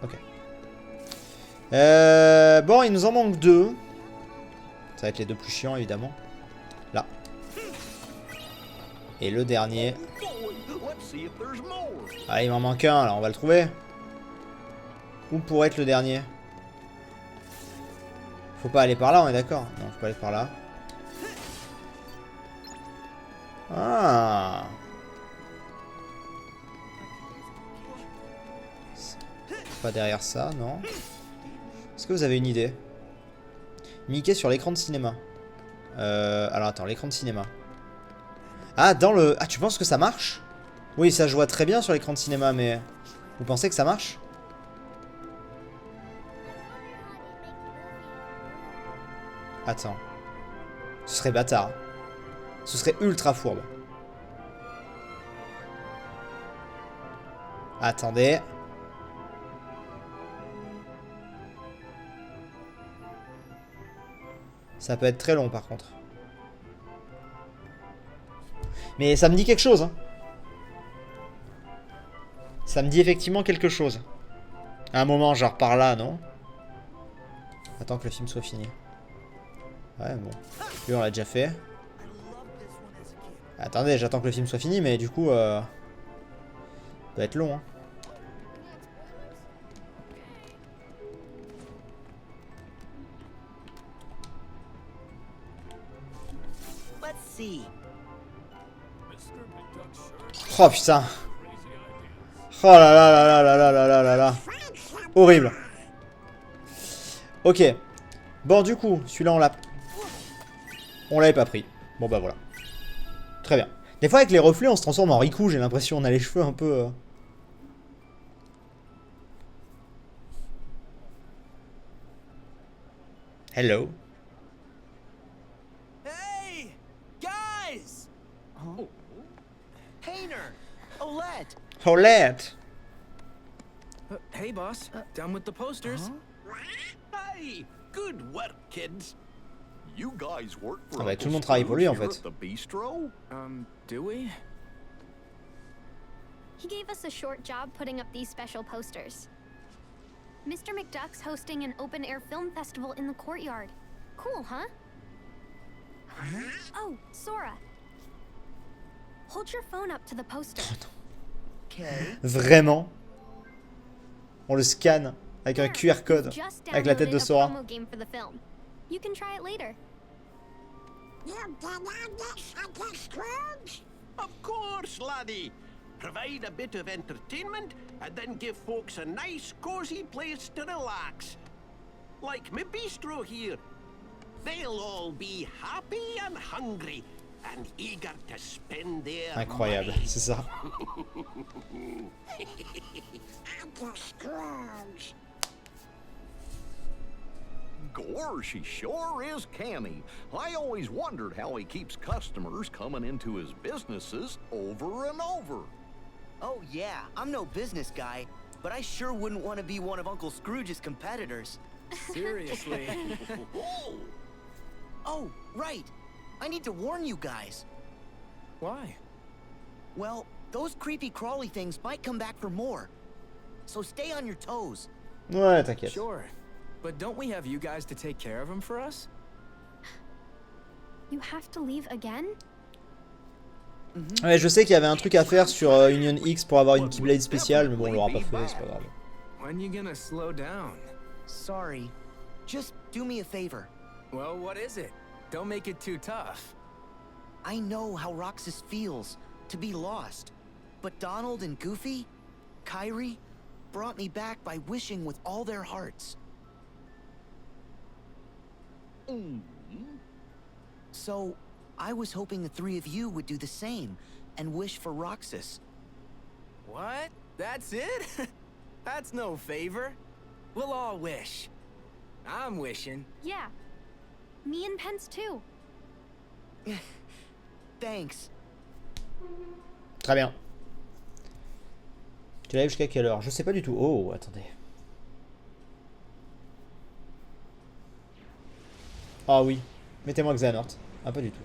Speaker 1: Ok. Bon, il nous en manque 2. Ça va être les 2 plus chiants, évidemment. Là. Et le dernier. Ah, il m'en manque un, là, on va le trouver. Où pourrait être le dernier? Faut pas aller par là, on est d'accord? Non, faut pas aller par là. Ah. Pas derrière ça, non. Est-ce que vous avez une idée? Mickey sur l'écran de cinéma. Alors attends, l'écran de cinéma. Ah, dans le... Ah, tu penses que ça marche? Oui, ça je vois très bien sur l'écran de cinéma, mais... Vous pensez que ça marche? Attends. Ce serait bâtard. Ce serait ultra fourbe. Attendez. Ça peut être très long par contre. Mais ça me dit quelque chose. Hein. Ça me dit effectivement quelque chose. À un moment, genre par là, non? Attends que le film soit fini. Ouais, bon. Lui, on l'a déjà fait. Attendez, j'attends que le film soit fini, mais du coup... Ça va être long, hein. Oh putain. Oh là là là là là là là là là là. Horrible. Ok. Bon du coup, celui-là on l'avait pas pris. Bon bah voilà. Très bien. Des fois avec les reflets on se transforme en Riku, j'ai l'impression. On a les cheveux un peu... Hello.
Speaker 2: Olette!
Speaker 1: Olette!
Speaker 4: Hey, boss. Down with the posters.
Speaker 3: Hey, good work, kids.
Speaker 11: You guys work for
Speaker 1: Ah bah,
Speaker 11: Uncle
Speaker 1: tout le monde travaille pour lui, en
Speaker 11: Scrooge
Speaker 1: fait.
Speaker 11: here at the bistro?
Speaker 4: Do we?
Speaker 5: He gave us a short job putting up these special posters. Mr. McDuck's hosting an open-air film festival in the courtyard. Cool, huh? Oh, Sora. Hold your phone up to the poster.
Speaker 2: Okay.
Speaker 1: Vraiment? On le scanne avec un
Speaker 5: There,
Speaker 1: QR code,
Speaker 5: we've just
Speaker 1: avec la tête de
Speaker 5: downloaded a
Speaker 1: Sora.
Speaker 5: promo game for the film. You can try it later.
Speaker 9: You did on this, Uncle Scrooge?
Speaker 3: Of course, laddie. Provide a bit of entertainment and then give folks a nice, cozy place to relax. Like my bistro here. They'll all be happy and hungry and eager to spend their
Speaker 1: Incroyable,
Speaker 3: money.
Speaker 1: c'est ça.
Speaker 9: Uncle Scrooge.
Speaker 11: Gorsh, he sure is canny. I always wondered how he keeps customers coming into his businesses over and over.
Speaker 2: Oh yeah, I'm no business guy, but I sure wouldn't want to be one of Uncle Scrooge's competitors.
Speaker 4: Seriously.
Speaker 2: Oh, right. I need to warn you guys.
Speaker 4: Why?
Speaker 2: Well, those creepy crawly things might come back for more. So stay on your toes.
Speaker 1: Ouais, t'inquiète.
Speaker 4: Sure. But don't we have you guys to take care of him for us?
Speaker 5: You have to leave again?
Speaker 1: Ouais, je sais qu'il y avait un truc à faire sur Union X pour avoir une Keyblade spéciale, mais bon, on l'aura pas fait, c'est pas grave.
Speaker 4: When you gonna slow down?
Speaker 2: Sorry. Just do me a favor.
Speaker 4: Well, what is it? Don't make it too tough.
Speaker 2: I know how Roxas feels to be lost, but Donald and Goofy, Kyrie, brought me back by wishing with all their hearts. So, I was hoping the three of you would do the same and wish for Roxas.
Speaker 4: What? That's it? That's no favor. We'll all wish. I'm wishing.
Speaker 5: Yeah. Me and Pence too.
Speaker 2: Thanks.
Speaker 1: Très bien. Tu lèves jusqu'à quelle heure? Je sais pas du tout. Oh, attendez. Ah oui. Mettez-moi Xehanort. Ah, pas du tout.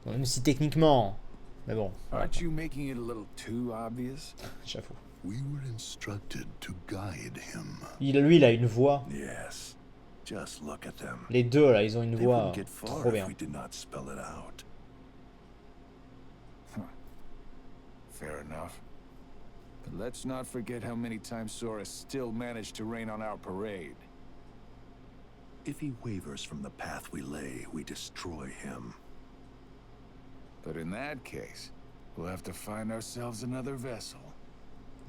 Speaker 1: Bon, même si techniquement... Mais bon.
Speaker 10: Aren't you making it a little too obvious?
Speaker 1: J'avoue.
Speaker 10: We were instructed to guide him.
Speaker 1: Lui, il a une voix.
Speaker 10: Yes. Just look at them.
Speaker 1: Les deux, là, ils ont une
Speaker 10: They
Speaker 1: voix
Speaker 10: wouldn't get far
Speaker 1: trop
Speaker 10: if
Speaker 1: bien.
Speaker 10: we did not spell it out.
Speaker 12: Fair enough. But let's not forget how many times Sora still managed to rain on our parade.
Speaker 10: If he wavers from the path we lay, we destroy him.
Speaker 12: But in that case, we'll have to find ourselves another vessel.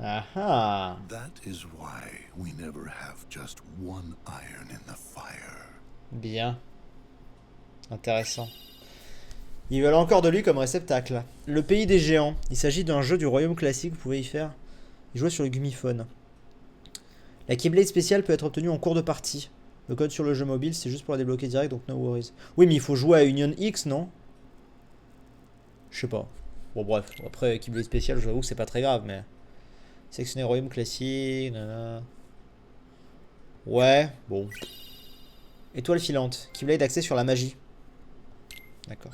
Speaker 1: Ah.
Speaker 10: That is why we never have just one iron in the fire.
Speaker 1: Bien. Intéressant. Ils veulent encore de lui comme réceptacle. Le pays des géants. Il s'agit d'un jeu du royaume classique. Vous pouvez y jouer sur le Gummiphone. La Keyblade spéciale peut être obtenue en cours de partie. Le code sur le jeu mobile, c'est juste pour la débloquer direct, donc no worries. Oui, mais il faut jouer à Union X, non? Je sais pas. Bon, bref. Après, Keyblade spéciale, j'avoue que c'est pas très grave, mais... Sélectionner royaume classique... Nanana. Ouais, bon. Étoile filante. Keyblade axée sur la magie. D'accord.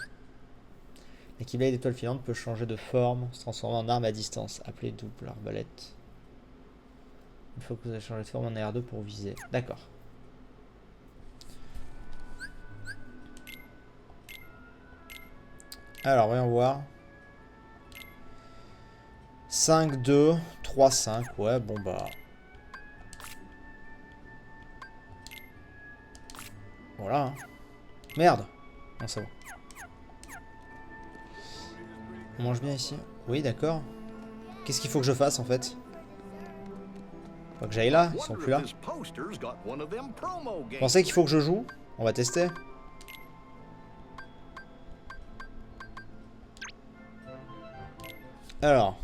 Speaker 1: La Keyblade étoile filante peut changer de forme, se transformer en arme à distance, appelée double arbalète. Une fois que vous avez changé de forme en R2 pour viser. D'accord. Alors, voyons voir. 5, 2, 3, 5. Ouais, bon bah... Voilà. Hein. Merde. Non, c'est bon. On mange bien ici. Oui, d'accord. Qu'est-ce qu'il faut que je fasse en fait? Faut que j'aille là, ils sont plus là. Vous pensez qu'il faut que je joue? On va tester. Alors.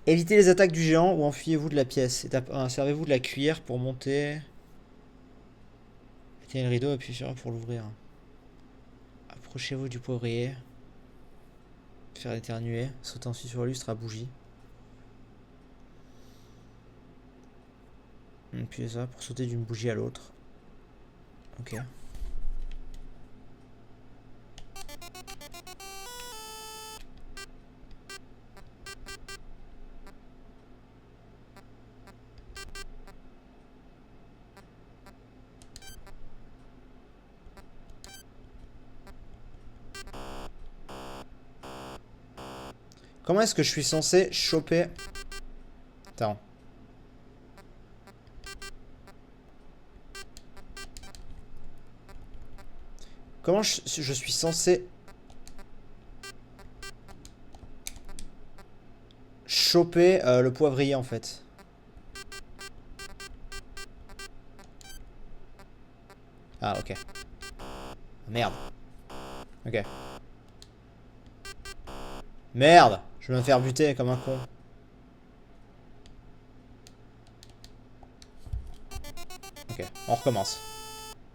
Speaker 1: Évitez les attaques du géant ou enfuyez-vous de la pièce. Étape 1. Servez-vous de la cuillère pour monter. Éteignez le rideau, appuyez sur 1 pour l'ouvrir. Approchez-vous du poivrier. Faire éternuer. Sauter ensuite sur le lustre à bougie. Et puis ça pour sauter d'une bougie à l'autre. Ok. Comment est-ce que je suis censé choper... Attends. Comment je suis censé... choper le poivrier en fait? Ah ok. Merde. Ok. Merde! Je vais me faire buter comme un con. Ok, on recommence.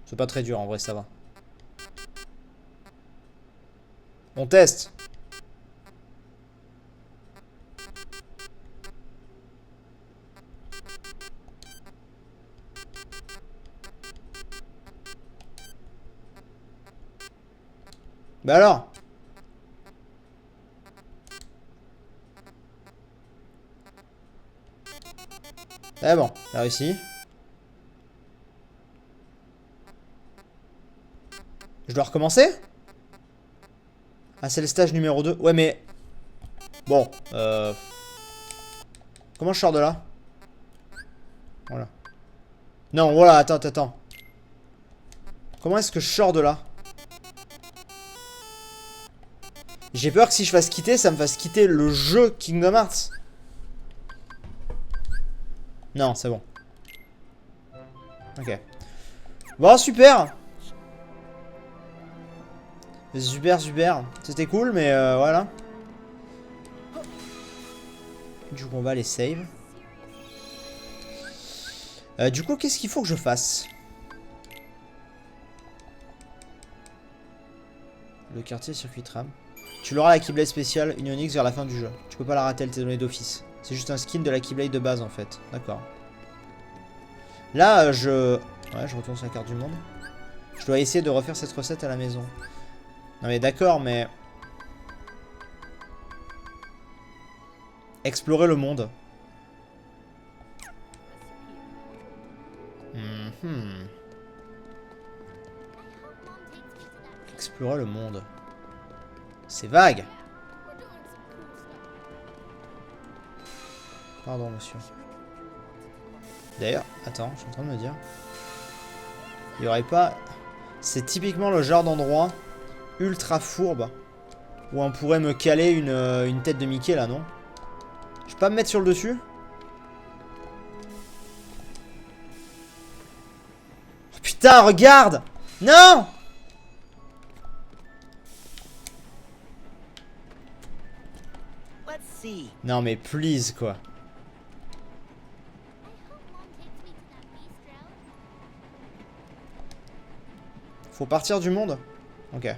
Speaker 1: C'est pas très dur en vrai, ça va. On teste! Bah alors? Ah bon, j'ai réussi. Je dois recommencer? Ah, c'est le stage numéro 2. Ouais, mais... Bon, comment je sors de là? Voilà. Non, voilà, attends. Comment est-ce que je sors de là? J'ai peur que si je fasse quitter, ça me fasse quitter le jeu Kingdom Hearts. Non, c'est bon. Ok. Bon, super. Super. C'était cool, mais voilà. Du coup, on va aller save. Du coup, qu'est-ce qu'il faut que je fasse? Le quartier circuit tram. Tu l'auras la Keyblade spéciale Union X vers la fin du jeu. Tu peux pas la rater, elle t'est donnée d'office. C'est juste un skin de la Keyblade de base en fait. D'accord. Là, je retourne sur la carte du monde. Je dois essayer de refaire cette recette à la maison. Non mais d'accord, mais... Explorer le monde. Explorer le monde. C'est vague. Pardon, monsieur. D'ailleurs, attends, je suis en train de me dire... Il y aurait pas... C'est typiquement le genre d'endroit ultra fourbe où on pourrait me caler une tête de Mickey, là, non? Je peux pas me mettre sur le dessus? Oh, putain, regarde! Non! Non, mais please, quoi. Faut partir du monde? Ok.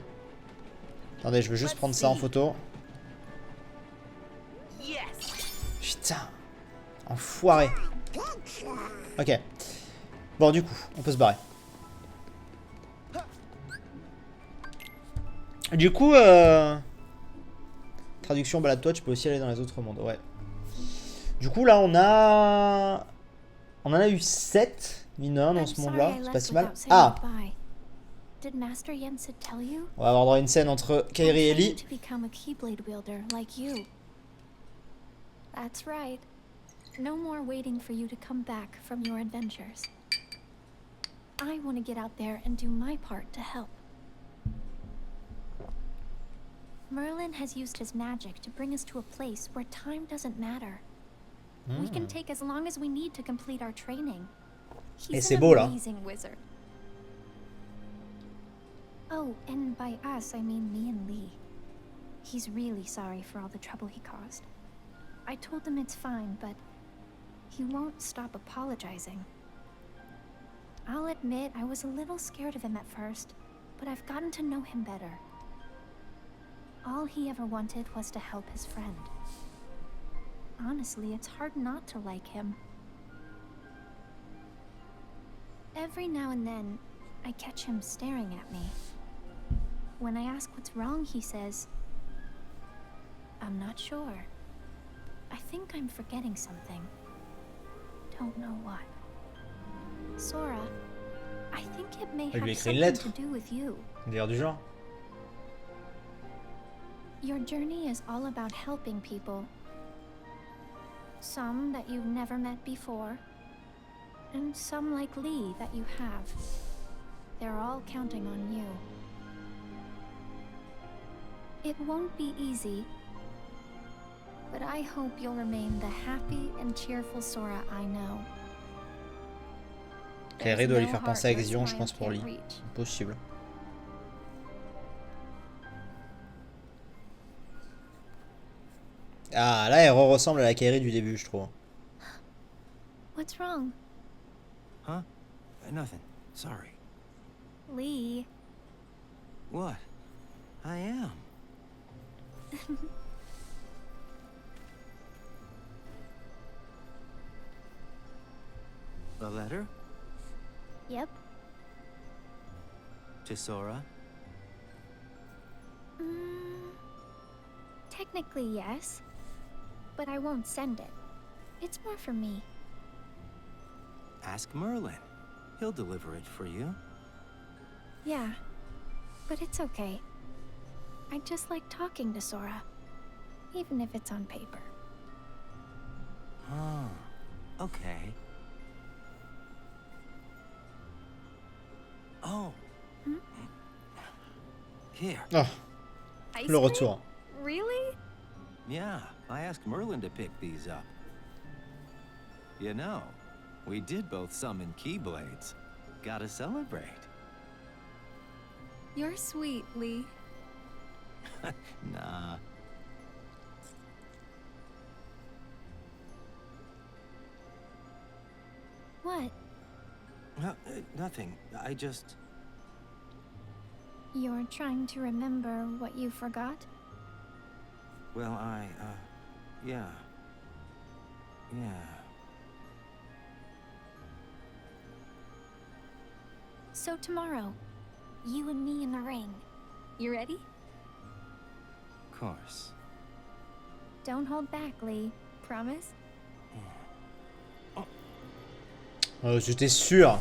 Speaker 1: Attendez, je vais juste prendre ça en photo. Putain. Enfoiré. Ok. Bon, du coup, on peut se barrer. Du coup, traduction, balade-toi, tu peux aussi aller dans les autres mondes. Ouais. Du coup, là, on en a eu 7 mineurs dans ce monde-là. C'est pas si mal. Ah!
Speaker 5: Did Master Yensid tell you?
Speaker 1: On va avoir droit à une scène entre Kairi et Ellie.
Speaker 5: To become a Keyblade wielder like you. That's right. No more waiting for you to come back from your adventures. I want to get out there and do my part to help. Merlin has used his magic to bring us to a place where time doesn't matter. We can take as long as we need to complete our training. He's an amazing wizard. Oh, and by us, I mean me and Lee. He's really sorry for all the trouble he caused. I told him it's fine, but he won't stop apologizing. I'll admit I was a little scared of him at first, but I've gotten to know him better. All he ever wanted was to help his friend. Honestly, it's hard not to like him. Every now and then, I catch him staring at me. When I ask what's wrong, he says, "I'm not sure. I think I'm forgetting something. Don't know what." Sora, I think it may
Speaker 1: Il lui
Speaker 5: have
Speaker 1: écrit une
Speaker 5: something
Speaker 1: lettre.
Speaker 5: to do with you.
Speaker 1: D'ailleurs du genre.
Speaker 5: Your journey is all about helping people. Some that you've never met before, and some like Lee that you have. They're all counting on you. It won't be easy, but I hope you'll remain the happy and cheerful Sora I know.
Speaker 1: Kairi doit lui faire penser à Xion, je pense, pour Lee. Impossible. Ah, là, elle ressemble à la Kairi du début, je trouve.
Speaker 5: What's wrong?
Speaker 8: Huh? Nothing. Sorry.
Speaker 5: Lee.
Speaker 8: What? I am. A letter?
Speaker 5: Yep.
Speaker 8: To Sora?
Speaker 5: Technically, yes. But I won't send it. It's more for me.
Speaker 8: Ask Merlin. He'll deliver it for you.
Speaker 5: Yeah. But it's okay. I just like talking to Sora. Even if it's on paper.
Speaker 8: Oh, okay. Oh. Here.
Speaker 1: Ah,
Speaker 5: Ice
Speaker 1: le
Speaker 5: cream?
Speaker 1: retour.
Speaker 5: Really?
Speaker 8: Yeah, I asked Merlin to pick these up. You know, we did both summon Keyblades. Gotta celebrate.
Speaker 5: You're sweet, Lee.
Speaker 8: Nah.
Speaker 5: What?
Speaker 8: No, nothing. I just...
Speaker 5: You're trying to remember what you forgot?
Speaker 8: Well, yeah. Yeah.
Speaker 5: So tomorrow, you and me in the ring. You ready?
Speaker 8: Of course.
Speaker 5: Don't hold back, Lee. Promise?
Speaker 1: J'étais sûr.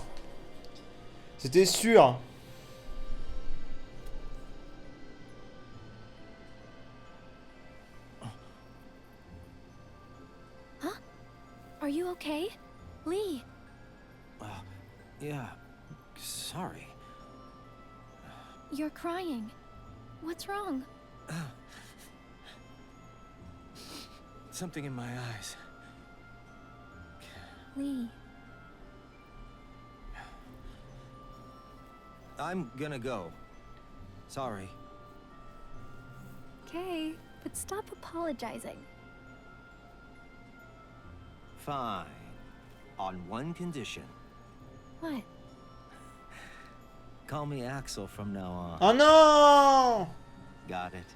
Speaker 1: C'était sûr.
Speaker 5: Huh? Are you okay? Lee?
Speaker 8: Yeah. Sorry.
Speaker 5: You're crying. What's wrong?
Speaker 8: Something in my eyes.
Speaker 5: Lee.
Speaker 8: I'm gonna go. Sorry.
Speaker 5: Okay, but stop apologizing.
Speaker 8: Fine. On one condition.
Speaker 5: What?
Speaker 8: Call me Axel from now on.
Speaker 1: Oh non!
Speaker 8: Got it.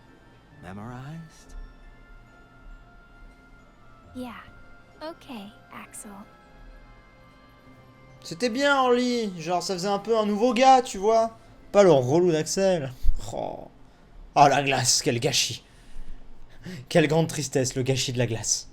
Speaker 8: Memorized?
Speaker 5: Yeah. Okay, Axel.
Speaker 1: C'était bien en lit. Genre, ça faisait un peu un nouveau gars, tu vois. Pas le relou d'Axel. Oh. Oh, la glace, quel gâchis. Quelle grande tristesse, le gâchis de la glace.